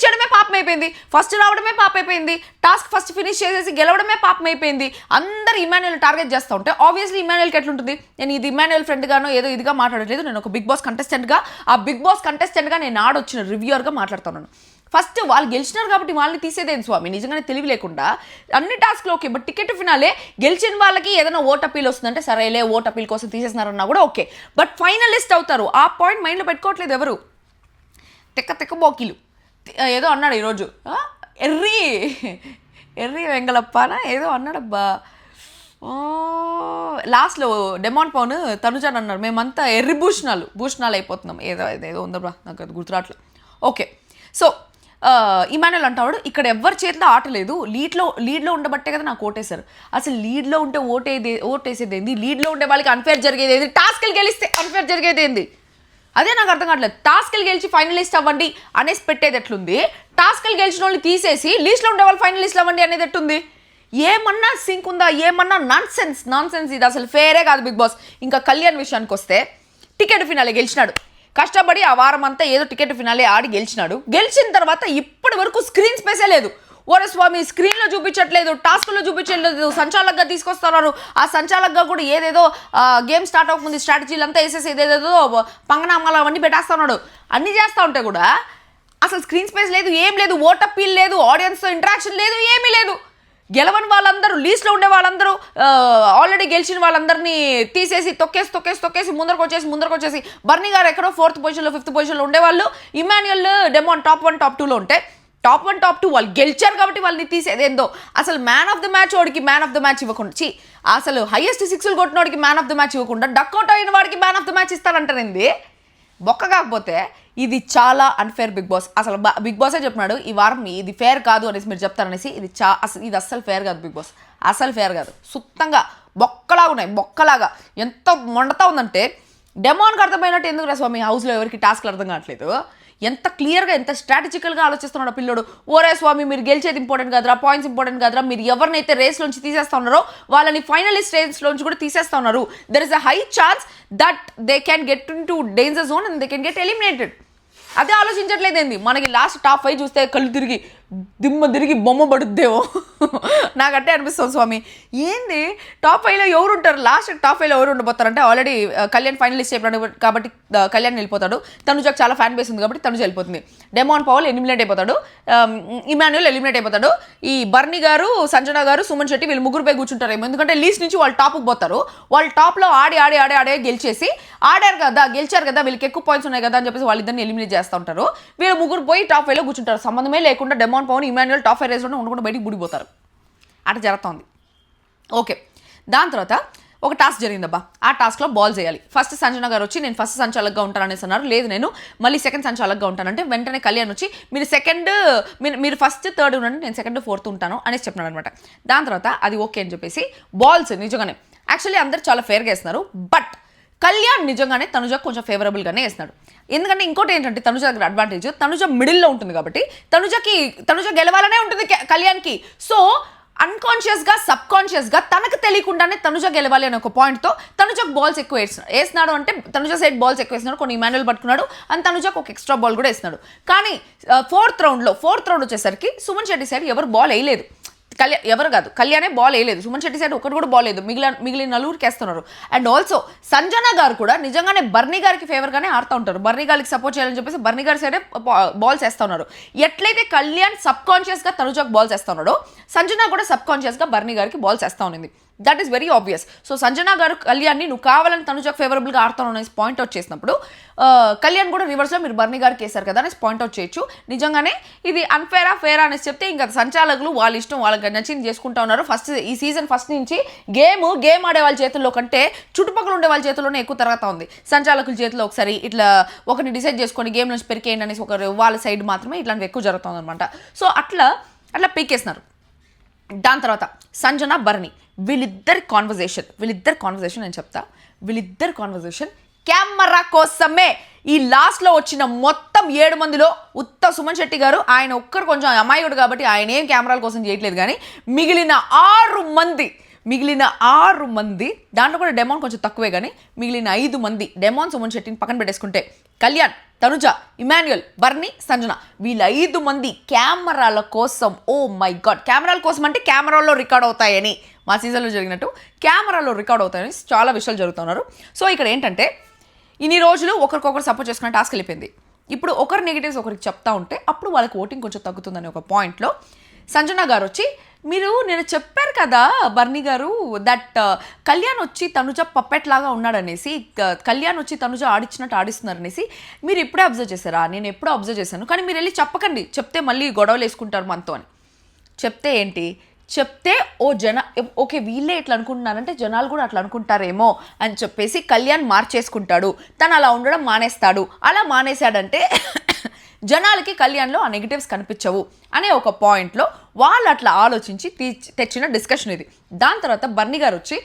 చేయడమే పాపం అయిపోయింది, ఫస్ట్ రావడమే పాపం అయిపోయింది, టాస్క్ ఫస్ట్ ఫినిష్ చేసేసి గెలవడమే పాపం అయిపోయింది. అందరూ ఇమాన్యుయల్ టార్గెట్ చేస్తూ ఉంటే ఆబ్వియస్లీ ఇమాన్యుయల్కి ఎట్లుంటుంది, నేను ఇది ఇమాన్యుయల్ ఫ్రెండ్గానో ఏదో ఇదిగా మాట్లాడట్లేదు, నేను ఒక బిగ్ బాస్ కంటెస్టెంట్గా నేను ఆడొచ్చిన రివ్యూవర్గా మాట్లాడుతున్నాను. ఫస్ట్ వాళ్ళు గెలిచినారు కాబట్టి వాళ్ళని తీసేదేం స్వామి, నిజంగానే తెలివి లేకుండా అన్ని టాస్క్లో ఓకే. బట్ టికెట్ ఫినాలే గెలిచిన వాళ్ళకి ఏదైనా ఓట్ అప్పీల్ వస్తుందంటే సరేలే ఓట్ అప్పీల్ కోసం తీసేసినారన్నా కూడా ఓకే. బట్ ఫైనలిస్ట్ అవుతారు, ఆ పాయింట్ మైండ్లో పెట్టుకోవట్లేదు ఎవరు. తెక్క బోకీలు ఏదో అన్నాడు ఈరోజు, ఎర్రి వెంగళప్పనా ఏదో అన్నాడబ్బా లాస్ట్లో డెమాన్ పవన్ తనుజాన్ అన్నారు మేమంతా ఎర్రి భూషణాలు అయిపోతున్నాం, ఏదో ఉందబ్బా నాకు అది గుర్తురాట్లేదు. ఓకే, సో ఇమాన్యుయల్ అంటాడు ఇక్కడ ఎవరి చేతిలో ఆట లేదు, లీడ్లో ఉండబట్టే కదా నాకు ఓటేశారు. అసలు లీడ్లో ఉంటే ఓటేసేది ఏంది, లీడ్లో ఉండే వాళ్ళకి అన్ఫేర్ జరిగేది ఏంది, టాస్క్లు గెలిస్తే అన్ఫేర్ జరిగేది ఏంది, అదే నాకు అర్థం కావట్లేదు. టాస్క్లు గెలిచి ఫైనలిస్ట్ అవ్వండి అనేసి పెట్టేది ఎట్లుంది, టాస్క్లు గెలిచిన వాళ్ళని తీసేసి లీస్ట్లో ఉండే వాళ్ళు ఫైనలిస్ట్ అవ్వండి అనేది ఎట్టుంది, ఏమన్నా సింక్ ఉందా, ఏమన్నా నాన్ సెన్స్ ఇది అసలు ఫేరే కాదు బిగ్ బాస్. ఇంకా కళ్యాణ్ విషయానికి వస్తే టికెట్ ఫినాలే గెలిచినాడు, కష్టపడి ఆ వారం అంతా ఏదో టికెట్ ఫినాలే ఆడి గెలిచినాడు. గెలిచిన తర్వాత ఇప్పటి వరకు స్క్రీన్ స్పేసే లేదు. ఓరే స్వామి స్క్రీన్లో చూపించట్లేదు, టాస్క్లో చూపించట్లేదు, సంచాలకుగా తీసుకొస్తున్నారు. ఆ సంచాలకుగా కూడా ఏదేదో గేమ్ స్టార్ట్ అవ్వకముందు స్ట్రాటజీలు అంతా వేసేసి ఏదేదో పంగనామాలు అవన్నీ పెట్టేస్తున్నాడు. అన్నీ చేస్తూ ఉంటే కూడా అసలు స్క్రీన్ స్పేస్ లేదు, ఏం లేదు, ఓట్ అప్పీల్ లేదు, ఆడియన్స్తో ఇంటరాక్షన్ లేదు, ఏమీ లేదు. గెలవని వాళ్ళందరూ లీస్ట్లో ఉండే వాళ్ళందరూ ఆల్రెడీ గెలిచిన వాళ్ళందరినీ తీసేసి తొక్కేసి ముందరకు వచ్చేసి బర్నీ గారు ఎక్కడో 4th పొజిషన్లో 5th పొజిషన్లో ఉండేవాళ్ళు, ఇమాన్యుయల్ డెమాన్ టాప్ 1 టాప్ 2లో ఉంటే టాప్ 1 టాప్ 2 వాళ్ళు గెలిచారు కాబట్టి వాళ్ళని తీసేదేందో. అసలు మ్యాన్ ఆఫ్ ద మ్యాచ్ వాడికి మ్యాన్ ఆఫ్ ద మ్యాచ్ ఇవ్వకుండా, అసలు హైయెస్ట్ 6లు కొట్టినోడికి మ్యాన్ ఆఫ్ ద మ్యాచ్ ఇవ్వకుండా డక్అవుట్ అయిన వాడికి మ్యాన్ ఆఫ్ ద మ్యాచ్ ఇస్తారంటారండి. బొక్క కాకపోతే ఇది చాలా అన్ఫేర్ బిగ్ బాస్. అసలు బిగ్ బాసే చెప్పినాడు ఈ వారం ఇది ఫేర్ కాదు అనేసి మీరు చెప్తారనేసి. ఇది అస్సలు ఫేర్ కాదు బిగ్ బాస్, అసలు ఫేర్ కాదు. సుత్తంగా బొక్కలాగా ఎంత మొండతా ఉందంటే డెమాన్కి అర్థమైనట్టు ఎందుకు రా స్వామి హౌస్లో ఎవరికి టాస్క్లు అర్థం కావట్లేదు. ఎంత క్లియర్గా ఎంత స్ట్రాటజికల్గా ఆలోచిస్తున్నాడు పిల్లోడు. ఓరే స్వామి మీరు గెలిచేది ఇంపార్టెంట్ కాదురా, పాయింట్స్ ఇంపార్టెంట్ కాదురా, మీరు ఎవరినైతే రేస్లోంచి తీసేస్తా ఉన్నారో వాళ్ళని ఫైనలిస్ట్ రేస్లోంచి కూడా తీసేస్తా ఉన్నారు. There is a high chance that they can get in to danger zone and they can get eliminated. అదే ఆలోచించట్లేదేంది. మనకి లాస్ట్ టాప్ 5 చూస్తే కళ్ళు తిరిగి దిమ్మ తిరిగి బొమ్మ పడుద్దేమో నాకంటే అనిపిస్తుంది స్వామి. ఏంది టాప్ 5లో ఎవరు ఉంటారు, లాస్ట్ టాప్ 5లో ఎవరు ఉండబోతారంటే ఆల్రెడీ కళ్యాణ్ ఫైనలిస్ట్ అయిపోయాడు కాబట్టి కళ్యాణ్ వెళ్ళిపోతాడు. తనుజకు చాలా ఫ్యాన్ బేస్ ఉంది కాబట్టి తనుజ వెళ్ళిపోతుంది. డెమాన్ పవల్ ఎలిమినేట్ అయిపోతాడు, ఇమాన్యుయల్ ఎలిమినేట్ అయిపోతాడు. ఈ బర్నీ గారు, సంజన గారు, సుమన్ శెట్టి వీళ్ళు ముగ్గురు పోయి కూర్చుంటారేమో. ఎందుకంటే లీస్ట్ నుంచి వాళ్ళు టాప్కి పోతారు. వాళ్ళు టాప్లో ఆడే గెలిచేసి గెలిచారు కదా వీళ్ళకి ఎక్కువ పాయింట్స్ ఉన్నాయి కదా అని చెప్పేసి వాళ్ళిద్దరిని ఎలిమినేట్ చేస్తూ ఉంటారు. వీళ్ళు ముగ్గురు పోయి టాప్ 5లో కూర్చుంటారు. సంబంధమే లేకుండా డెమాన్ పవన్, ఇమాన్యుయల్ టాప్ 5 రేస్లో ఉండకుండా బయటికి బుడిపోతారు. అట్లా జరుగుతుంది. ఓకే, దాని తర్వాత ఒక టాస్క్ జరిగిందబ్బా. ఆ టాస్క్లో బాల్ చేయాలి. ఫస్ట్ సంజన గారు వచ్చి నేను ఫస్ట్ సంచాలకుగా ఉంటాననేసి అన్నారు. లేదు నేను మళ్ళీ సెకండ్ సంచాలకుగా ఉంటానంటే వెంటనే కళ్యాణ్ వచ్చి మీరు ఫస్ట్ థర్డ్ ఉండండి, నేను సెకండ్ ఫోర్త్ ఉంటాను అనేసి చెప్పినాడు అనమాట. దాని తర్వాత అది ఓకే అని చెప్పేసి బాల్స్ నిజంగానే యాక్చువల్లీ అందరు చాలా ఫేర్గా వేస్తున్నారు. బట్ కళ్యాణ్ నిజంగానే తనుజ కొంచెం ఫేవరబుల్గానే వేస్తున్నాడు. ఎందుకంటే ఇంకోటి ఏంటంటే తనుజ దగ్గర అడ్వాంటేజ్, తనుజ మిడిల్లో ఉంటుంది కాబట్టి తనుజ గెలవాలనే ఉంటుంది కళ్యాణ్కి. సో అన్కాన్షియస్గా సబ్కాన్షియస్గా తనకు తెలియకుండానే తనుజ గెలవాలి అనే ఒక పాయింట్తో తనుజకు బాల్స్ ఎక్కువ వేస్తున్నాడు. అంటే తనుజ సైడ్ బాల్స్ ఎక్కువ వేస్తున్నాడు, కొన్ని ఇమాన్యుయల్ పట్టుకున్నాడు అండ్ తనుజకు ఒక ఎక్స్ట్రా బాల్ కూడా వేస్తున్నాడు. కానీ ఫోర్త్ రౌండ్ వచ్చేసరికి సుమన్ శెట్టి సైడ్ ఎవరు బాల్ వేయలేదు. కళ్యాణే బాల్ వేయలేదు. సుమన్ శెట్టి సైడ్ ఒకటి కూడా బాల్ లేదు. మిగిలిన నలుగురికి వేస్తున్నారు. అండ్ ఆల్సో సంజన గారు కూడా నిజంగానే బర్నీ గారికి ఫేవర్గానే ఆడుతూ ఉంటారు. బర్నీ గారికి సపోర్ట్ చేయాలని చెప్పేసి బర్నీ గారి సైడే బాల్స్ వేస్తూ ఉన్నారు. ఎట్లయితే కళ్యాణ్ సబ్ కాన్షియస్గా తనుజకు బాల్స్ వేస్తూ ఉన్నాడో సంజన కూడా సబ్ కాన్షియస్గా బర్నీ గారికి బాల్స్ వేస్తూ ఉంది. That is very obvious. So Sanjana గారు కళ్యాణ్ని నువ్వు కావాలని తనుజకు ఫేవరబుల్గా ఆడుతాను అనేసి పాయింట్అవుట్ చేసినప్పుడు కళ్యాణ్ కూడా రివర్స్లో మీరు బర్నీ గారికి వేశారు కదా అనేసి పాయింట్అవుట్ చేయొచ్చు. నిజంగానే ఇది ఫేరా అనేసి చెప్తే ఇంకా సంచాలకులు వాళ్ళ ఇష్టం వాళ్ళకి నచ్చింది చేసుకుంటా ఉన్నారు. ఈ సీజన్ ఫస్ట్ నుంచి గేమ్ ఆడే వాళ్ళ చేతుల్లో కంటే చుట్టుపక్కల ఉండే వాళ్ళ చేతుల్లోనే ఎక్కువ తరగతా ఉంది. సంచాలకుల చేతిలో ఒకసారి ఇట్లా ఒకరిని డిసైడ్ చేసుకొని గేమ్ నుంచి పెరికేయండి అనేసి ఒకరు వాళ్ళ సైడ్ మాత్రమే ఇట్లాంటివి ఎక్కువ జరుగుతుంది అనమాట. సో అట్లా పీకేస్తున్నారు. దాని తర్వాత సంజన బర్నీ వీళ్ళిద్దరి కాన్వర్జేషన్ నేను చెప్తా. వీళ్ళిద్దరి కాన్వర్జేషన్ కెమెరా కోసమే. ఈ లాస్ట్లో వచ్చిన మొత్తం 7 మందిలో ఉత్త సుమన్ శెట్టి గారు ఆయన ఒక్కరు కొంచెం అమాయకుడు కాబట్టి ఆయన ఏం కెమెరాల కోసం చేయట్లేదు. కానీ మిగిలిన 6 మంది దాంట్లో కూడా డెమాన్ కొంచెం తక్కువే. కానీ మిగిలిన 5 మంది డెమాన్, సుమన్ శెట్టిని పక్కన పెట్టేసుకుంటే కళ్యాణ్, తనుజ, ఇమాన్యుయల్, బర్నీ, సంజన వీళ్ళ 5 మంది కెమెరాల కోసం, ఓ మై గాడ్, కెమెరాల కోసం అంటే కెమెరాల్లో రికార్డ్ అవుతాయని మా సీజన్లో జరిగినట్టు కెమెరాలో రికార్డ్ అవుతాయని చాలా విషయాలు జరుగుతున్నారు. సో ఇక్కడ ఏంటంటే ఇన్ని రోజులు ఒకరికొకరు సపోర్ట్ చేసుకునే టాస్క్ వెళ్ళిపోయింది. ఇప్పుడు ఒకరి నెగిటివ్స్ ఒకరికి చెప్తా ఉంటే అప్పుడు వాళ్ళకి ఓటింగ్ కొంచెం తగ్గుతుందని ఒక పాయింట్లో సంజన గారు వచ్చి నేను చెప్పారు కదా బర్నీ గారు దట్ కళ్యాణ్ వచ్చి తనుజ పప్పెట్ లాగా ఉన్నాడనేసి, కళ్యాణ్ వచ్చి తనుజ ఆడిచ్చినట్టు ఆడిస్తున్నారనేసి మీరు ఇప్పుడే అబ్జర్వ్ చేశారా? నేను ఎప్పుడో అబ్జర్వ్ చేశాను. కానీ మీరు వెళ్ళి చెప్పకండి, చెప్తే మళ్ళీ గొడవలు వేసుకుంటారు మనతో అని. చెప్తే ఏంటి? చెప్తే ఓకే వీళ్ళే ఇట్లా అనుకుంటున్నారంటే జనాలు కూడా అట్లా అనుకుంటారేమో అని చెప్పేసి కళ్యాణ్ మార్చేసుకుంటాడు. తను అలా ఉండడం మానేస్తాడు. అలా మానేశాడంటే జనాలకి కళ్యాణ్లో ఆ నెగిటివ్స్ కనిపించవు అనే ఒక పాయింట్లో వాళ్ళు అట్లా ఆలోచించి తెచ్చిన డిస్కషన్ ఇది. దాని తర్వాత బర్నీ గారు వచ్చి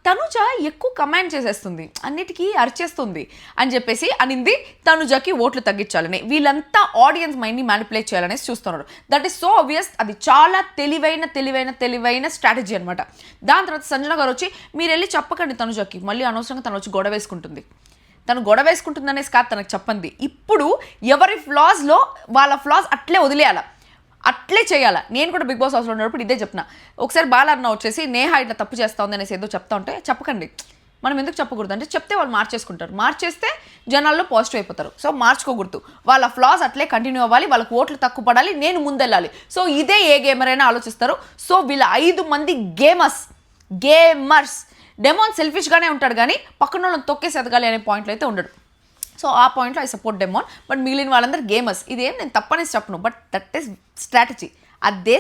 తనుజ ఎక్కువ కమాండ్ చేసేస్తుంది, అన్నిటికీ అరిచేస్తుంది అని చెప్పేసి అనింది. తనుజకి ఓట్లు తగ్గించాలని వీళ్ళంతా ఆడియన్స్ మైండ్ని మ్యానిపులేట్ చేయాలనేసి చూస్తున్నారు. That is so obvious. అది చాలా తెలివైన స్ట్రాటజీ అనమాట. దాని తర్వాత సంజన గారు వచ్చి మీరు వెళ్ళి చెప్పకండి తనుజకి, మళ్ళీ అనవసరంగా తను వచ్చి గొడవ వేసుకుంటుంది. తను గొడవ వేసుకుంటుందనేసి కాదు తనకు చెప్పండి. ఇప్పుడు ఎవరి ఫ్లాస్లో వాళ్ళ ఫ్లాస్ అట్లే వదిలేయాల, అట్లే చేయాలా. నేను కూడా బిగ్ బాస్ హౌస్లో ఉన్నప్పుడు ఇదే చెప్తున్నా. ఒకసారి బాలన్న వచ్చేసి నేహ ఇట్లా తప్పు చేస్తా ఉంది అనేసి ఏదో చెప్తా ఉంటే చెప్పకండి. మనం ఎందుకు చెప్పకూడదు అంటే చెప్తే వాళ్ళు మార్చేసుకుంటారు. మార్చేస్తే జనాల్లో పాజిటివ్ అయిపోతారు. సో మార్చుకోకూడదు. వాళ్ళ ఫ్లాస్ అట్లే కంటిన్యూ అవ్వాలి, వాళ్ళకి ఓట్లు తక్కువ పడాలి, నేను ముందెళ్ళాలి. సో ఇదే ఏ గేమర్ అయినా ఆలోచిస్తారు. సో వీళ్ళ 5 మంది గేమర్స్. డెమాన్ సెల్ఫిష్గానే ఉంటాడు కానీ పక్కన వాళ్ళని తొక్కేసి ఎదగాలి అనే పాయింట్లో అయితే ఉండడు. సో ఆ పాయింట్లో ఐ సపోర్ట్ డెమాన్. బట్ మిగిలిన వాళ్ళందరూ గేమర్స్. ఇదేం నేను తప్పనేసి చెప్పను, బట్ దట్ ఈస్ స్ట్రాటజీ. అదే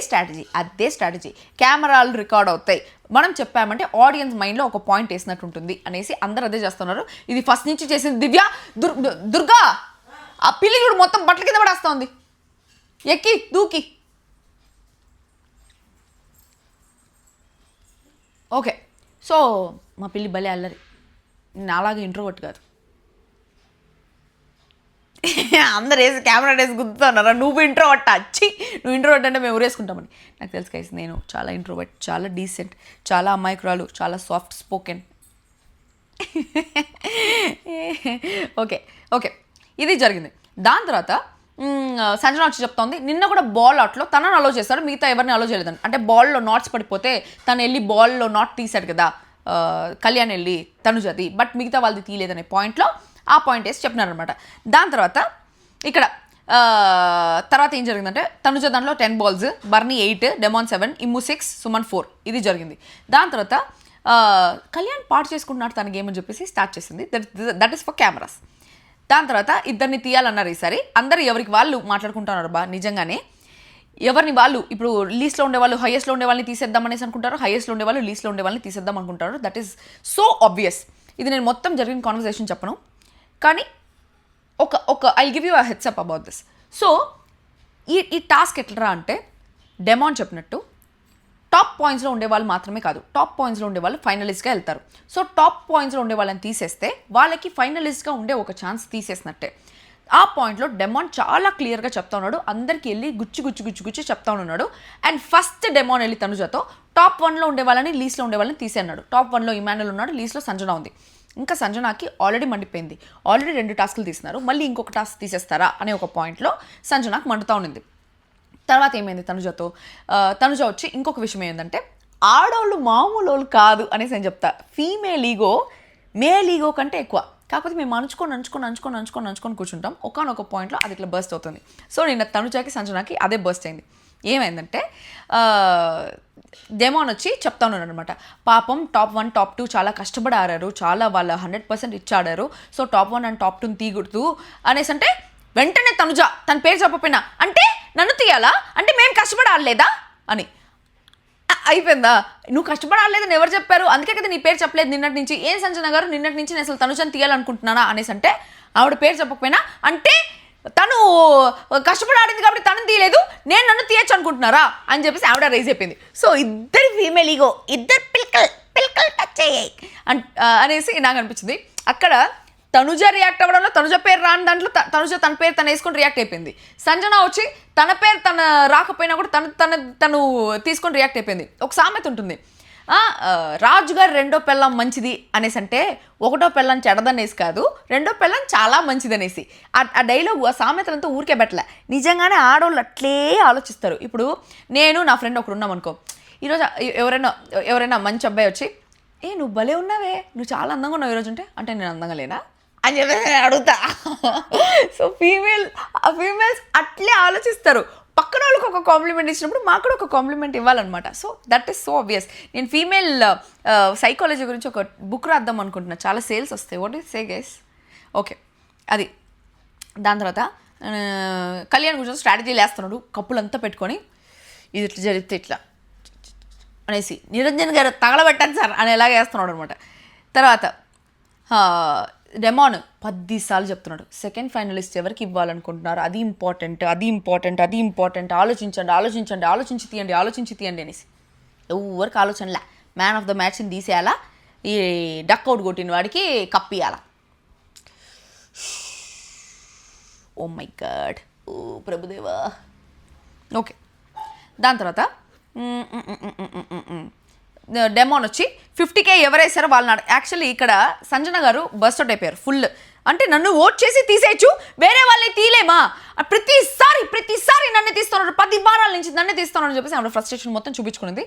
స్ట్రాటజీ. కెమెరాలు రికార్డ్ అవుతాయి, మనం చెప్పామంటే ఆడియన్స్ మైండ్లో ఒక పాయింట్ వేసినట్టు ఉంటుంది అనేసి అందరూ అదే చేస్తున్నారు. ఇది ఫస్ట్ నుంచి చేసింది దివ్య. దుర్గా ఆ పిల్లి కూడా మొత్తం బట్టల కింద పడేస్తూ ఉంది, ఎక్కి దూకి. ఓకే, సో మా పిల్లి భలే అల్లరి, నాలాగా ఇంట్రోవర్ట్ కాదు. అందరు వేసి కెమెరా వేసి గుర్తున్నారా నువ్వు ఇంట్రోవర్ట్ వచ్చి, నువ్వు ఇంట్రోవర్ట్ అంటే మేము ఊరేసుకుంటామని. నాకు తెలుసు కైస్, నేను చాలా ఇంట్రోవర్ట్, చాలా డీసెంట్, చాలా అమాయకురాలు, చాలా సాఫ్ట్ స్పోకెన్. ఓకే ఇది జరిగింది. దాని తర్వాత సంజన వచ్చి చెప్తోంది నిన్న కూడా బాల్ అవుట్లో తనను అలో చేస్తాడు, మిగతా ఎవరిని అలో చేయలేదని. అంటే బాల్లో నాట్స్ పడిపోతే తను వెళ్ళి బాల్లో నాట్ తీశాడు కదా కళ్యాణ్ వెళ్ళి తనుజది, బట్ మిగతా వాళ్ళది తీయలేదనే పాయింట్లో ఆ పాయింట్ వేసి చెప్పినారనమాట. దాని తర్వాత ఇక్కడ తర్వాత ఏం జరిగిందంటే తనుజ దాంట్లో 10 balls, బర్నీ 8, డెమాన్ 7, ఇమ్ము 6, సుమన్ 4 ఇది జరిగింది. దాని తర్వాత కళ్యాణ్ పాటు చేసుకుంటున్నాడు తన గేమ్ అని చెప్పేసి స్టార్ట్ చేసింది. That is for cameras. దాని తర్వాత ఇద్దరిని తీయాలన్నారు ఈసారి. అందరు ఎవరికి వాళ్ళు మాట్లాడుకుంటున్నారు నిజంగానే ఎవరిని వాళ్ళు ఇప్పుడు లీస్ట్లో ఉండేవాళ్ళు హైయెస్ట్లో ఉండే వాళ్ళని తీసేద్దాం అనేసి అనుకుంటారు, హైయెస్ట్లో ఉండేవాళ్ళు లీస్ట్లో ఉండే వాళ్ళని తీసేద్దాం అనుకుంటారు. That is so obvious. ఇది నేను మొత్తం జరిగిన కాన్వర్సేషన్ చెప్పను, కానీ I give you a heads up about this. So ఈ టాస్క్ ఎట్లరా అంటే డెమాన్ చెప్పినట్టు టాప్ పాయింట్స్లో ఉండే వాళ్ళు మాత్రమే కాదు, టాప్ పాయింట్స్లో ఉండే వాళ్ళు ఫైనలిస్ట్గా వెళ్తారు. సో టాప్ పాయింట్స్లో ఉండే వాళ్ళని తీసేస్తే వాళ్ళకి ఫైనలిస్ట్గా ఉండే ఒక ఛాన్స్ తీసేసినట్టే. ఆ పాయింట్లో డెమాన్ చాలా క్లియర్గా చెప్తా ఉన్నాడు, అందరికీ వెళ్ళి గుచ్చి చెప్తా ఉన్నాడు. అండ్ ఫస్ట్ డెమాన్ వెళ్ళి తనుజతో టాప్ 1లో ఉండే వాళ్ళని లీస్ట్లో ఉండే వాళ్ళని తీసేన్నాడు. టాప్ 1లో ఇమాన్యుల్ ఉన్నాడు, లీస్ట్లో సంజన ఉంది. ఇంకా సంజనాకి ఆల్రెడీ మండిపోయింది, ఆల్రెడీ 2 టాస్కులు తీస్తున్నారు, మళ్ళీ ఇంకొక టాస్క్ తీసేస్తారా అనే ఒక పాయింట్లో సంజనాకి మండుతూ ఉండింది. తర్వాత ఏమైంది తనుజతో, తనుజ వచ్చి ఇంకొక విషయం ఏంటంటే ఆడవాళ్ళు మామూలు వాళ్ళు కాదు అనేసి నేను చెప్తా. ఫీమేల్ ఈగో మేల్ ఈగో కంటే ఎక్కువ, కాకపోతే మేము అంచుకొని కూర్చుంటాం. ఒకనొక పాయింట్లో అది ఇట్లా బర్స్ట్ అవుతుంది. సో నిన్న తనుజాకి సంజనాకి అదే బర్స్ట్ అయింది. ఏమైందంటే డెమాన్ వచ్చి చెప్తా ఉన్నాడు అనమాట, పాపం టాప్ 1 టాప్ 2 చాలా కష్టపడి ఆడారు, చాలా వాళ్ళ 100% ఇచ్చి ఆడారు, సో టాప్ 1 అండ్ టాప్ 2 తీయకూడదు అనేసి అంటే వెంటనే తనుజ తన పేరు చెప్పకపోయినా అంటే నన్ను తీయాలా అంటే మేము కష్టపడి ఆడలేదా అని అయిపోయిందా. నువ్వు కష్టపడి ఆడలేదని ఎవరు చెప్పారు, అందుకే కదా నీ పేరు చెప్పలేదు నిన్నటి నుంచి. ఏం సంజన గారు నిన్నటి నుంచి నేను అసలు తనుజని తీయాలనుకుంటున్నానా అనేసి అంటే ఆవిడ పేరు చెప్పకపోయినా అంటే తను కష్టపడి ఆడింది కాబట్టి తను తీయలేదు, నేను నన్ను తీయచ్చు అనుకుంటున్నారా అని చెప్పేసి ఆవిడ రైజ్ అయిపోయింది. సో ఇద్దరు ఫీమేల్ ఈగో, ఇద్దరు పిల్కల్ టచ్ అయ్యాయి అనేసి నాకు అనిపించింది. అక్కడ తనుజ రియాక్ట్ అవ్వడంలో తనుజ పేరు రాని దాంట్లో తనుజ తన పేరు తను వేసుకొని రియాక్ట్ అయిపోయింది. సంజన వచ్చి తన పేరు తన రాకపోయినా కూడా తను తీసుకొని రియాక్ట్ అయిపోయింది. ఒక సామెత ఉంటుంది, రాజుగారు 2వ పెళ్ళం మంచిది అనేసి అంటే 1వ పెళ్ళం చెడదనేసి కాదు, 2వ పెళ్ళం చాలా మంచిది అనేసి. ఆ డైలాగ్ ఆ సామెతలంతా ఊరికే పెట్టలే, నిజంగానే ఆడవాళ్ళు అట్లే ఆలోచిస్తారు. ఇప్పుడు నేను నా ఫ్రెండ్ ఒకరు ఉన్నాం అనుకో, ఈరోజు ఎవరైనా మంచి అబ్బాయి వచ్చి నువ్వు భలే ఉన్నావే, నువ్వు చాలా అందంగా ఉన్నావు ఈరోజు అంటే నేను అందంగా లేనా అని చెప్పేసి నేను అడుగుతా. సో ఫీమేల్స్ అట్లే ఆలోచిస్తారు. పక్కన వాళ్ళకి ఒక కాంప్లిమెంట్ ఇచ్చినప్పుడు మాకు కూడా ఒక కాంప్లిమెంట్ ఇవ్వాలన్నమాట. So that is so obvious. నేను ఫీమేల్ సైకాలజీ గురించి ఒక బుక్ రాద్దాం అనుకుంటున్నా, చాలా సేల్స్ వస్తాయి. What is say guys? Okay, అది. దాని తర్వాత కళ్యాణ్ గురించి స్ట్రాటజీలు వేస్తున్నాడు, కప్పులంతా పెట్టుకొని ఇది ఇట్లా జరిగితే ఇట్లా అనేసి నిరంజన్ గారు తగలబెట్టాను సార్ అనేలాగా వేస్తున్నాడు అనమాట. తర్వాత డెమాన్ 10 సార్లు చెప్తున్నాడు, సెకండ్ ఫైనలిస్ట్ ఎవరికి ఇవ్వాలనుకుంటున్నారు, అది ఇంపార్టెంట్, ఆలోచించి తీయండి అనేసి. ఎవరికి ఆలోచనలే, మ్యాన్ ఆఫ్ ద మ్యాచ్ని తీసేయాలా, ఈ డక్అవుట్ కొట్టిన వాడికి కప్పియాలా. Oh my god, oh Prabhudeva. Okay, దాని తర్వాత డెమాన్ వచ్చి 50K ఎవరేసారో వాళ్ళని యాక్చువల్లీ ఇక్కడ సంజన గారు బస్ట్ అవుట్ అయిపోయారు ఫుల్. అంటే నన్ను ఓట్ చేసి తీసేయచ్చు, వేరే వాళ్ళని తీలేమా, ప్రతిసారి నన్ను తీస్తున్నారు, 10 వారాల నుంచి నన్ను తీస్తున్నారు అని చెప్పేసి ఆవిడ ఫ్రస్ట్రేషన్ మొత్తం చూపించుకున్నది.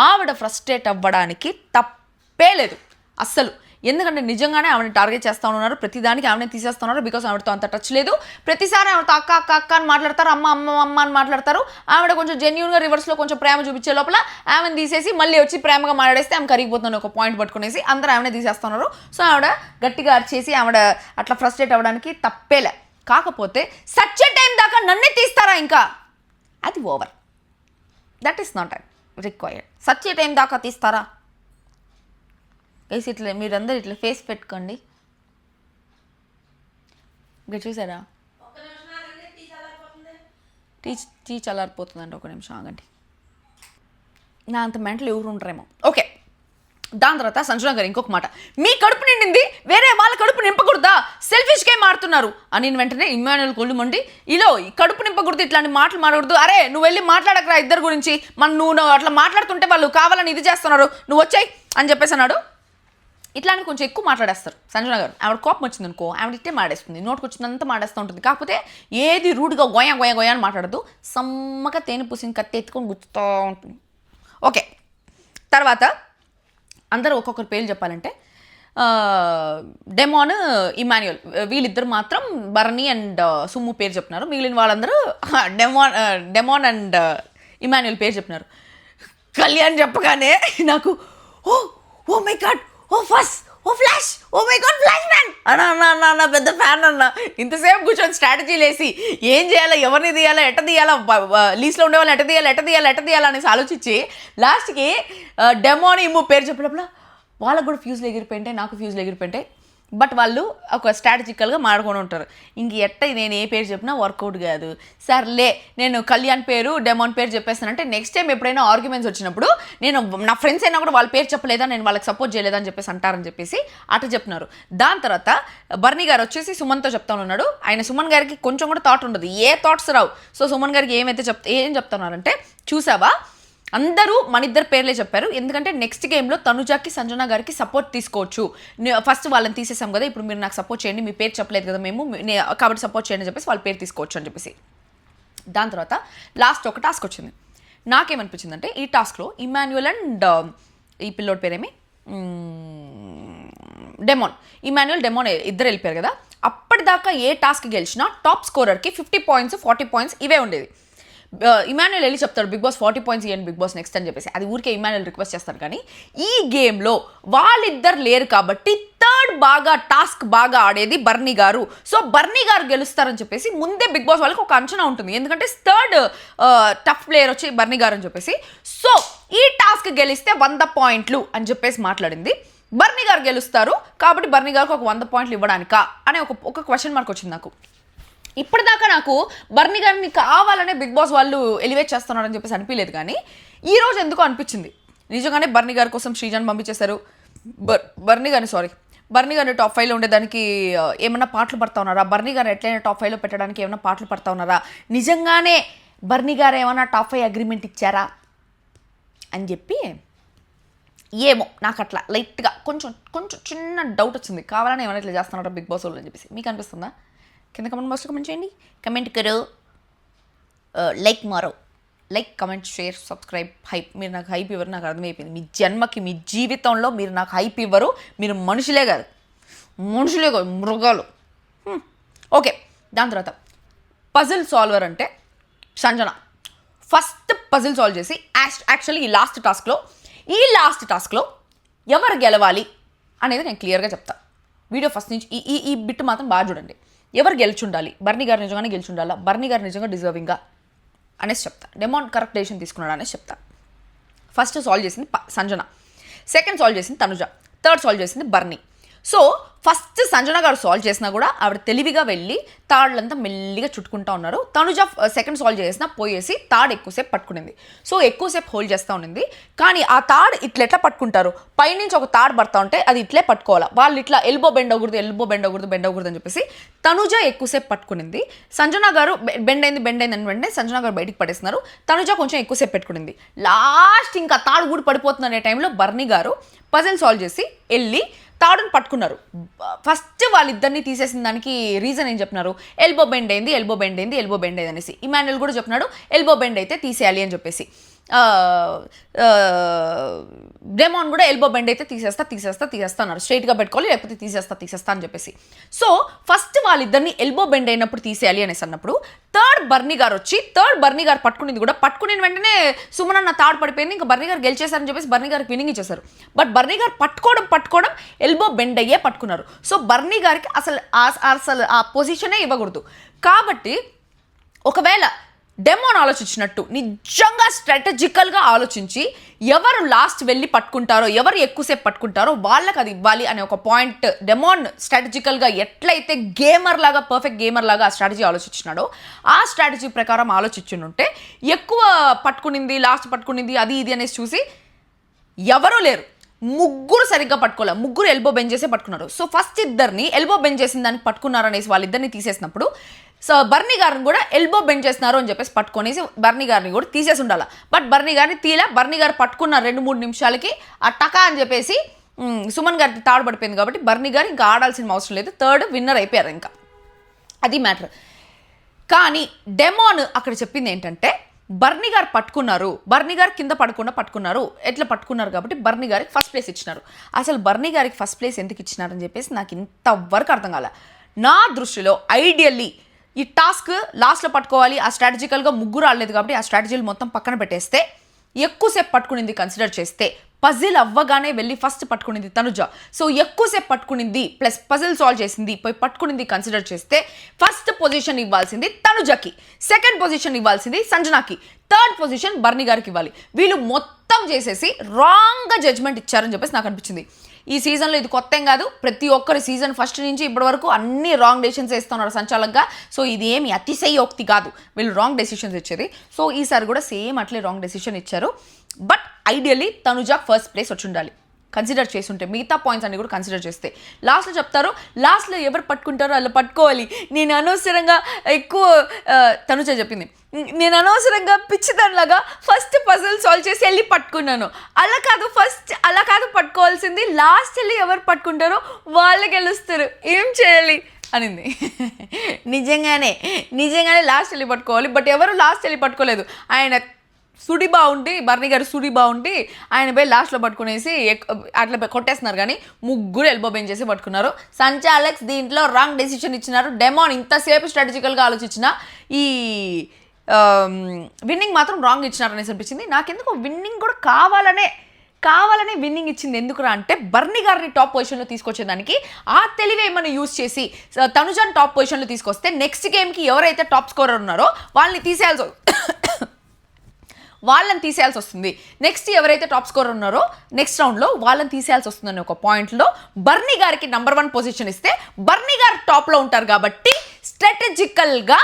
ఆవిడ ఫ్రస్ట్రేట్ అవ్వడానికి తప్పే లేదు అస్సలు, ఎందుకంటే నిజంగానే ఆవిడని టార్గెట్ చేస్తూ ఉన్నారు, ప్రతిదానికి ఆవిడని తీసేస్తున్నారు. బికాస్ ఆవిడతో అంత టచ్ లేదు, ప్రతిసారి ఆవిడతో అక్క అని మాట్లాడతారు, అమ్మ అని మాట్లాడతారు. ఆవిడ కొంచెం జెన్యూన్గా రివర్స్లో కొంచెం ప్రేమ చూపించే లోపల ఆమెను తీసేసి మళ్ళీ వచ్చి ప్రేమగా మాట్లాడేస్తే ఆమె కరిగిపోతుంది ఒక పాయింట్ పట్టుకునేసి అందరూ ఆమెనే తీసేస్తున్నారు. సో ఆవిడ గట్టిగా అరిచేసి ఆవిడ అట్లా ఫ్రస్ట్రేట్ అవ్వడానికి తప్పేలే. కాకపోతే సచ్చే టైం దాకా నన్నే తీస్తారా ఇంకా, అది over. That is not required. సచ్చే టైం దాకా తీస్తారా వేసి ఇట్లా మీరందరూ ఇట్లా ఫేస్ పెట్టుకోండి. ఇంకా చూసారా టీ చల్లారిపోతుందండి, ఒక నిమిషం ఆగండి, నా అంత మెంటలు ఎవరు ఉంటారేమో. ఓకే, దాని తర్వాత సంజన గారు ఇంకొక మాట, మీ కడుపు నిండింది వేరే వాళ్ళ కడుపు నింపకూడదా, సెల్ఫిష్గా మారుతున్నారు అని వెంటనే ఇమ్మాన్యుల్ కొల్లుమండి, ఇలా కడుపు నింపకూడదు, ఇట్లాంటి మాటలు మాట్లాడకూడదు, అరే నువ్వు వెళ్ళి మాట్లాడకరా ఇద్దరు గురించి, నువ్వు అట్లా మాట్లాడుతుంటే వాళ్ళు కావాలని ఇది చేస్తున్నారు, నువ్వు వచ్చాయి అని చెప్పేసి అన్నాడు. ఇట్లాంటి కొంచెం ఎక్కువ మాట్లాడేస్తారు సంజన గారు. ఆవిడ కోపం వచ్చింది అనుకో, ఆవిడ ఇట్టే మాడేస్తుంది, నోటుకు వచ్చిందంతా మాడేస్తూ ఉంటుంది. కాకపోతే ఏది రూడ్గా గోయా గోయా గోయా అని మాట్లాడదు, సమ్మగా తేనె పూసిన కత్తి ఎత్తుకొని గుచ్చుతూ ఉంటుంది. ఓకే, తర్వాత అందరూ ఒక్కొక్కరు పేర్లు చెప్పాలంటే డెమాన్, ఇమాన్యుయల్ వీళ్ళిద్దరు మాత్రం బర్నీ అండ్ సుమ్ము పేరు చెప్తున్నారు. మిగిలిన వాళ్ళందరూ డెమాన్ అండ్ ఇమాన్యుయల్ పేరు చెప్పినారు. కళ్యాణ్ చెప్పగానే నాకు oh my god, oh first, oh flash, oh my god flash man అన్న పెద్ద ఫ్యాన్ అన్న. ఇంతసేపు కూర్చొని స్ట్రాటజీలు వేసి ఏం చేయాలా, ఎవరిని తీయాలా, ఎట్ట తీయాలా, లీస్ట్లో ఉండే వాళ్ళని ఎట్ట తీయాలా అనేసి ఆలోచించి లాస్ట్కి డెమోని ఇమ్ము పేరు చెప్పినప్పుడు వాళ్ళకు కూడా ఫ్యూజ్లు ఎగిరిపోయింటాయి, నాకు ఫ్యూజ్లు ఎగిరిపోయింటాయి. బట్ వాళ్ళు ఒక స్ట్రాటజికల్గా మాడుకొని ఉంటారు. ఇంక నేను ఏ పేరు చెప్పినా వర్కౌట్ కాదు. సర్లే నేను కళ్యాణ్ పేరు డెమాన్ పేరు చెప్పేస్తానంటే నెక్స్ట్ టైం ఎప్పుడైనా ఆర్గ్యుమెంట్స్ వచ్చినప్పుడు నేను నా ఫ్రెండ్స్ అయినా కూడా వాళ్ళ పేరు చెప్పలేదా, నేను వాళ్ళకి సపోర్ట్ చేయలేదా అని చెప్పేసి అంటారని చెప్పేసి అట చెప్తున్నారు. దాని తర్వాత బర్నీ గారు వచ్చేసి సుమన్తో చెప్తా ఉన్నాడు. ఆయన సుమన్ గారికి కొంచెం కూడా థాట్ ఉండదు, ఏ థాట్స్ రావు. సో సుమన్ గారికి ఏం చెప్తున్నారంటే, చూసావా అందరూ మన ఇద్దరు పేర్లే చెప్పారు, ఎందుకంటే నెక్స్ట్ గేమ్లో తనుజాకి సంజన గారికి సపోర్ట్ తీసుకోవచ్చు. ఫస్ట్ వాళ్ళని తీసేసాం కదా, ఇప్పుడు మీరు నాకు సపోర్ట్ చేయండి, మీ పేరు చెప్పలేదు కదా మేము, కాబట్టి సపోర్ట్ చేయండి అని చెప్పేసి వాళ్ళ పేరు తీసుకోవచ్చు అని చెప్పేసి. దాని తర్వాత లాస్ట్ ఒక టాస్క్ వచ్చింది. నాకేమనిపించిందంటే ఈ టాస్క్లో ఇమాన్యుయల్ అండ్ ఈ పిల్లోడి పేరేమి ఇమాన్యుయల్ డెమోన్ ఇద్దరు వెళ్ళిపోయారు కదా. అప్పటిదాకా ఏ టాస్క్ గెలిచినా టాప్ స్కోరర్కి 50 పాయింట్స్ 40 పాయింట్స్ ఇవే ఉండేది. ఇమాన్యుయల్ వెళ్ళి చెప్తాడు బిగ్ బాస్ 40 పాయింట్స్ ఇవ్వండి బిగ్ బాస్ నెక్స్ట్ అని చెప్పేసి, అది ఊరికే ఇమాన్యుయల్ రిక్వెస్ట్ చేస్తారు. కానీ ఈ గేమ్లో వాళ్ళిద్దరు లేరు కాబట్టి థర్డ్ టాస్క్ బాగా ఆడేది బర్నీ గారు. సో బర్నీ గారు గెలుస్తారని చెప్పేసి ముందే బిగ్ బాస్ వాళ్ళకి ఒక అంచనా ఉంటుంది, ఎందుకంటే థర్డ్ టఫ్ ప్లేయర్ వచ్చి బర్నీ గారు అని చెప్పేసి. సో ఈ టాస్క్ గెలిస్తే 100 పాయింట్లు అని చెప్పేసి మాట్లాడింది. బర్నీ గారు గెలుస్తారు కాబట్టి బర్నీ గారికి ఒక 100 పాయింట్లు ఇవ్వడానికా అనే ఒక క్వశ్చన్ మార్క్ వచ్చింది నాకు. ఇప్పటిదాకా నాకు బర్నీ గారిని కావాలనే బిగ్ బాస్ వాళ్ళు ఎలివేట్ చేస్తున్నారని చెప్పేసి అనిపించలేదు, కానీ ఈరోజు ఎందుకో అనిపించింది. నిజంగానే బర్నీ గారి కోసం శ్రీజాన్ పంపించేశారు. బర్నీ గారిని టాప్ 5లో ఉండేదానికి ఏమన్నా పాటలు పడతా ఉన్నారా, బర్నీ గారు ఎట్లయినా టాప్ 5లో పెట్టడానికి ఏమైనా పాటలు పడతా ఉన్నారా, నిజంగానే బర్నీ గారు ఏమైనా టాప్ 5 అగ్రిమెంట్ ఇచ్చారా అని చెప్పి ఏమో నాకు అట్లా లైట్గా కొంచెం చిన్న డౌట్ వచ్చింది. కావాలని ఏమైనా ఇట్లా చేస్తున్నారా బిగ్ బాస్ వాళ్ళు అని చెప్పేసి. మీకు అనిపిస్తుందా? కింద కమెంట్ బాక్స్లో కమెంట్ చేయండి. కమెంట్ కరో, లైక్ మారో, like comment share subscribe. Hype, మీరు నాకు హైప్ ఇవ్వరు, నాకు అర్థమైపోయింది. మీ జన్మకి మీ జీవితంలో మీరు నాకు హైప్ ఇవ్వరు. మీరు మనుషులే కాదు, మృగాలు. ఓకే, దాని తర్వాత పజిల్ సాల్వర్ అంటే సంజన ఫస్ట్ పజిల్ సాల్వ్ చేసి యాక్చువల్లీ ఈ లాస్ట్ టాస్క్లో ఎవరు గెలవాలి అనేది నేను క్లియర్గా చెప్తా. వీడియో ఫస్ట్ నుంచి ఈ బిట్ మాత్రం బాగా చూడండి. ఎవరు గెలుచుండాలి, బర్నీ గారు నిజంగానే గెలుచుండాలా, బర్నీ గారు నిజంగా డిజర్వింగా అనేసి చెప్తా. డెమాన్ కరెక్ట్ డెసిషన్ తీసుకున్నాడు అనేసి చెప్తా. ఫస్ట్ సాల్వ్ చేసింది సంజన, సెకండ్ సాల్వ్ చేసింది తనుజ, థర్డ్ సాల్వ్ చేసింది బర్నీ. సో ఫస్ట్ సంజన గారు సాల్వ్ చేసినా కూడా ఆవిడ తెలివిగా వెళ్ళి తాళ్ళంతా మెల్లిగా చుట్టుకుంటా ఉన్నారు. తనుజ సెకండ్ సాల్వ్ చేసినా పోయేసి తాడు ఎక్కువసేపు పట్టుకునింది. సో ఎక్కువసేపు హోల్డ్ చేస్తూ ఉండింది. కానీ ఆ తాడు ఇట్లా పట్టుకుంటారు, పైనుంచి ఒక తాడు పడతా ఉంటే అది ఇట్లే పట్టుకోవాలి. వాళ్ళు ఇట్లా ఎల్బో బెండ్ అవ్వకూడదు అని చెప్పేసి తనుజ ఎక్కువసేపు పట్టుకునింది. సంజన గారు బెండ్ అయింది అని వెంటనే సంజన గారు బయటికి పడేస్తున్నారు. తనుజ కొంచెం ఎక్కువసేపు పెట్టుకునింది. లాస్ట్ ఇంకా తాడు కూడా పడిపోతుంది అనే టైంలో బర్నీ గారు పజిల్ సాల్వ్ చేసి వెళ్ళి తాడుని పట్టుకున్నారు. ఫస్ట్ వాళ్ళిద్దరిని తీసేసిన దానికి రీజన్ ఏం చెప్పినారు, ఎల్బో బెండ్ అయింది అనేసి. ఇమాన్యుయల్ కూడా చెప్పినాడు ఎల్బో బెండ్ అయితే తీసేయాలి అని చెప్పేసి. డెమాన్ కూడా ఎల్బో బెండ్ అయితే తీసేస్తా అన్నారు. స్ట్రైట్గా పెట్టుకోవాలి, లేకపోతే తీసేస్తా అని చెప్పేసి. సో ఫస్ట్ వాళ్ళిద్దరిని ఎల్బో బెండ్ అయినప్పుడు తీసేయాలి అనేసి అన్నప్పుడు థర్డ్ బర్నీ గారు పట్టుకునేది కూడా పట్టుకునే వెంటనే సుమన్ అన్న తాడు పడిపోయింది, ఇంకా బర్నీ గారు గెలిచేశారని చెప్పేసి బర్నీ గారికి విన్నింగ్ ఇచ్చేశారు. బట్ బర్నీ గారు పట్టుకోవడం ఎల్బో బెండ్ అయ్యే పట్టుకున్నారు. సో బర్నీ గారికి అసలు ఆ పొజిషనే ఇవ్వకూడదు. కాబట్టి ఒకవేళ డెమోన్ ఆలోచించినట్టు నిజంగా స్ట్రాటజికల్గా ఆలోచించి ఎవరు లాస్ట్ వెళ్ళి పట్టుకుంటారో, ఎవరు ఎక్కువసేపు పట్టుకుంటారో వాళ్ళకి అది ఇవ్వాలి అనే ఒక పాయింట్ డెమోన్ స్ట్రాటజికల్గా ఎట్లయితే పర్ఫెక్ట్ గేమర్ లాగా ఆ స్ట్రాటజీ ఆలోచించినాడో ఆ స్ట్రాటజీ ప్రకారం ఆలోచించుంటే ఎక్కువ పట్టుకునింది, లాస్ట్ పట్టుకునింది అది ఇది అనేసి చూసి ఎవరూ లేరు. ముగ్గురు సరిగ్గా పట్టుకోలే, ముగ్గురు ఎల్బో బెండ్ చేసే పట్టుకున్నారు. సో ఫస్ట్ ఇద్దరిని ఎల్బో బెండ్ చేసిన దానికి పట్టుకున్నారు అనేసి వాళ్ళిద్దరిని తీసేసినప్పుడు సో బర్నీ గారిని కూడా ఎల్బో బెండ్ చేస్తున్నారు అని చెప్పేసి పట్టుకొనేసి బర్నీ గారిని కూడా తీసేసి ఉండాలి. బట్ బర్నీ గారిని బర్నీ గారు పట్టుకున్న 2-3 నిమిషాలకి ఆ టకా అని చెప్పేసి సుమన్ గారికి తాడు పడిపోయింది కాబట్టి బర్నీ గారు ఇంకా ఆడాల్సిన అవసరం లేదు, థర్డ్ విన్నర్ అయిపోయారు. ఇంకా అది మ్యాటర్. కానీ డెమోన్ అక్కడ చెప్పింది ఏంటంటే బర్నీ గారు పట్టుకున్నారు, బర్నీ గారు కింద పడకుండా పట్టుకున్నారు, ఎట్లా పట్టుకున్నారు కాబట్టి బర్నీ గారికి ఫస్ట్ ప్లేస్ ఇచ్చినారు. అసలు బర్నీ గారికి ఫస్ట్ ప్లేస్ ఎందుకు ఇచ్చినారని చెప్పేసి నాకు ఇంతవరకు అర్థం కాలే. నా దృష్టిలో ఐడియల్లీ ఈ టాస్క్ లాస్ట్లో పట్టుకోవాలి, ఆ స్ట్రాటజికల్గా ముగ్గురు ఆడలేదు కాబట్టి ఆ స్ట్రాటజీలు మొత్తం పక్కన పెట్టేస్తే ఎక్కువసేపు పట్టుకునింది కన్సిడర్ చేస్తే పజిల్ అవ్వగానే వెళ్ళి ఫస్ట్ పట్టుకునింది తనుజ. సో ఎక్కువసేపు పట్టుకునింది ప్లస్ పజిల్ సాల్వ్ చేసింది పోయి పట్టుకునింది కన్సిడర్ చేస్తే ఫస్ట్ పొజిషన్ ఇవ్వాల్సింది తనుజకి, సెకండ్ పొజిషన్ ఇవ్వాల్సింది సంజనాకి, థర్డ్ పొజిషన్ బర్నీ గారికి ఇవ్వాలి. వీళ్ళు మొత్తం చేసేసి రాంగ్గా జడ్జ్మెంట్ ఇచ్చారని చెప్పేసి నాకు అనిపించింది. ఈ సీజన్లో ఇది కొత్త ఏం కాదు, ప్రతి ఒక్కరు సీజన్ ఫస్ట్ నుంచి ఇప్పటి వరకు అన్ని రాంగ్ డెసిషన్స్ వేస్తున్నారు సంచాలకుగా. సో ఇది ఏమి అతిశయోక్తి కాదు వీళ్ళు రాంగ్ డెసిషన్స్ ఇచ్చేది. సో ఈసారి కూడా సేమ్ అట్లే రాంగ్ డెసిషన్ ఇచ్చారు. But ideally Tanuja first place వచ్చి ఉండాలి కన్సిడర్ చేస్తుంటే, మిగతా పాయింట్స్ అన్ని కూడా కన్సిడర్ చేస్తే. లాస్ట్లో చెప్తారు లాస్ట్లో ఎవరు పట్టుకుంటారో అలా పట్టుకోవాలి, నేను అనవసరంగా ఎక్కువ తనుజ చెప్పింది నేను అనవసరంగా పిచ్చిదానిలాగా ఫస్ట్ పజిల్ సాల్వ్ చేసి వెళ్ళి పట్టుకున్నాను, అలా కాదు పట్టుకోవాల్సింది, లాస్ట్ వెళ్ళి ఎవరు పట్టుకుంటారో వాళ్ళు గెలుస్తారు, ఏం చేయాలి అనింది. నిజంగానే లాస్ట్ వెళ్ళి పట్టుకోవాలి. బట్ ఎవరు లాస్ట్ వెళ్ళి పట్టుకోలేదు. ఆయన సుడి బాగుండి బర్నీ గారు సుడి బాగుండి ఆయన పోయి లాస్ట్లో పట్టుకునేసి అట్లా కొట్టేస్తున్నారు. కానీ ముగ్గురు ఎల్బో బెంచ్ చేసి పట్టుకున్నారు. సంచాలక్స్ దీంట్లో రాంగ్ డెసిషన్ ఇచ్చినారు. డెమోన్ ఇంతసేపు స్ట్రాటజికల్గా ఆలోచించిన ఈ విన్నింగ్ మాత్రం రాంగ్ ఇచ్చినారు అనేసి అనిపించింది. నాకెందుకు విన్నింగ్ కూడా కావాలనే విన్నింగ్ ఇచ్చింది. ఎందుకురా అంటే బర్నీ గారిని టాప్ పొజిషన్లో తీసుకొచ్చేదానికి ఆ తెలివి ఏమైనా యూజ్ చేసి తనుజాని టాప్ పొజిషన్లో తీసుకొస్తే నెక్స్ట్ గేమ్కి ఎవరైతే టాప్ స్కోరర్ ఉన్నారో వాళ్ళని తీసేయాల్సి వస్తుంది. నెక్స్ట్ ఎవరైతే టాప్ స్కోరర్ ఉన్నారో నెక్స్ట్ రౌండ్లో వాళ్ళని తీసేయాల్సి వస్తుందని ఒక పాయింట్లో బర్నీ గారికి నెంబర్ 1 పొజిషన్ ఇస్తే బర్నీ గారు టాప్లో ఉంటారు కాబట్టి స్ట్రాటజికల్గా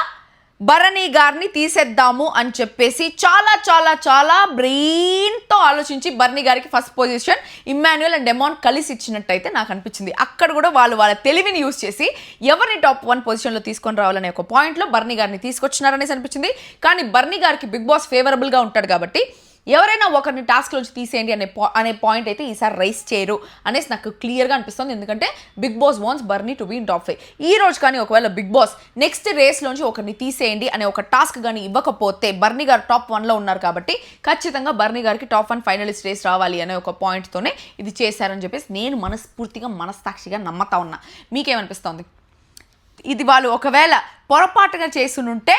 బర్నీ గారిని తీసేద్దాము అని చెప్పేసి చాలా బ్రెయిన్తో ఆలోచించి బర్నీ గారికి first position Immanuel and demon కలిసి ఇచ్చినట్టయితే నాకు అనిపించింది. అక్కడ కూడా వాళ్ళ తెలివిని యూజ్ చేసి ఎవరిని టాప్ 1 పొజిషన్లో తీసుకొని రావాలనే ఒక పాయింట్లో బర్నీ గారిని తీసుకొచ్చినారనేసి అనిపించింది. కానీ బర్నీ గారికి బిగ్ బాస్ ఫేవరబుల్గా ఉంటాడు కాబట్టి ఎవరైనా ఒకరిని టాస్క్లోంచి తీసేయండి అనే పాయింట్ అయితే ఈసారి రైస్ చేయరు అనేసి నాకు క్లియర్గా అనిపిస్తుంది. ఎందుకంటే బిగ్ బాస్ వాంట్స్ బర్నీ టు బీ ఇన్ టాప్ 5. ఈ రోజు కానీ ఒకవేళ బిగ్ బాస్ నెక్స్ట్ రేస్లోంచి ఒకరిని తీసేయండి అనే ఒక టాస్క్ కానీ ఇవ్వకపోతే బర్నీ గారు టాప్ 1లో ఉన్నారు కాబట్టి ఖచ్చితంగా బర్నీ గారికి టాప్ 1 ఫైనలిస్ట్ రేస్ రావాలి అనే ఒక పాయింట్తోనే ఇది చేశారని చెప్పేసి నేను మనస్సాక్షిగా నమ్మతా ఉన్నా. మీకేమనిపిస్తుంది? ఇది వాళ్ళు ఒకవేళ పొరపాటుగా చేసునుంటే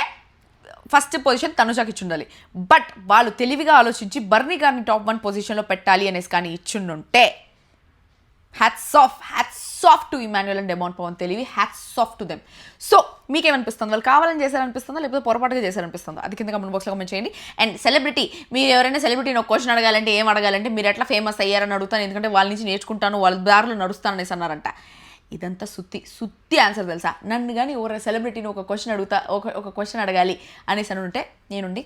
ఫస్ట్ పొజిషన్ తనుజాకి ఇచ్చి ఉండాలి. బట్ వాళ్ళు తెలివిగా ఆలోచించి బర్నీ గారిని టాప్ 1 పొజిషన్లో పెట్టాలి అనేసి కానీ ఇచ్చిండుంటే hats off to Emmanuel and demon Pavan తెలివి, hats off to them. So మీకేమనిపిస్తుంది? వాళ్ళు కావాలని చేశారనిపిస్తుందా లేకపోతే పొరపాటుగా చేశారనిపిస్తుందా? అది కింద కమెంట్ బాక్స్లో కమెంట్ చేయండి. అండ్ సెలబ్రిటీ, మీరు ఎవరైనా సెలబ్రిటీని ఒక క్వశ్చన్ అడగాలంటే ఏం అడగాలంటే మీరు ఎట్లా ఫేమస్ అయ్యారని అడుగుతాను, ఎందుకంటే వాళ్ళ నుంచి నేర్చుకుంటాను, వాళ్ళ దారిలో నడుస్తాను అనేసి అన్నారంట. ఇదంతా సుత్తి ఆన్సర్ తెలుసా? నన్ను కానీ ఎవరైనా సెలబ్రిటీని ఒక క్వశ్చన్ అడగాలి అనేసి అని ఉంటే నేనుండి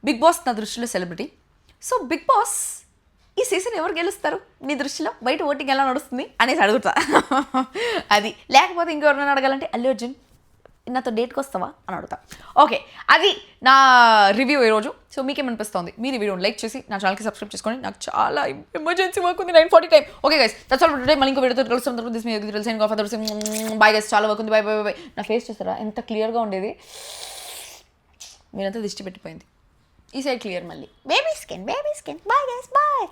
బిగ్ బాస్ నా దృష్టిలో సెలబ్రిటీ. సో బిగ్ బాస్ ఈ సీజన్ ఎవరు గెలుస్తారు నీ దృష్టిలో, బయట ఓటింగ్ ఎలా నడుస్తుంది అనేసి అడుగుతా. అది లేకపోతే ఇంకెవరైనా అడగాలంటే అల్లు అర్జున్ నాతో డేట్కి వస్తావా అని అడుగుతా. ఓకే, అది నా రివ్యూ ఈరోజు. సో మీకేమనిపిస్తుంది? మీరు ఈ వీడియోని లైక్ చేసి నా ఛానల్కి సబ్స్క్రైబ్ చేసుకోండి. నాకు చాలా ఎమర్జెన్సీ వర్క్ ఉంది, 9:40 time. Okay guys, that's all for today. మళ్ళీ ఇంకో వీడియోతో కలుస్తాం. బాయ్ గైస్, చాలా వర్క్ ఉంది. బాయ్. నా ఫేస్ చూస్తారా ఎంత క్లియర్గా ఉండేది? మీరంతా దిష్టి పెట్టిపోయింది. ఈ సైడ్ క్లియర్ మళ్ళీ. Baby skin. Bye guys, bye.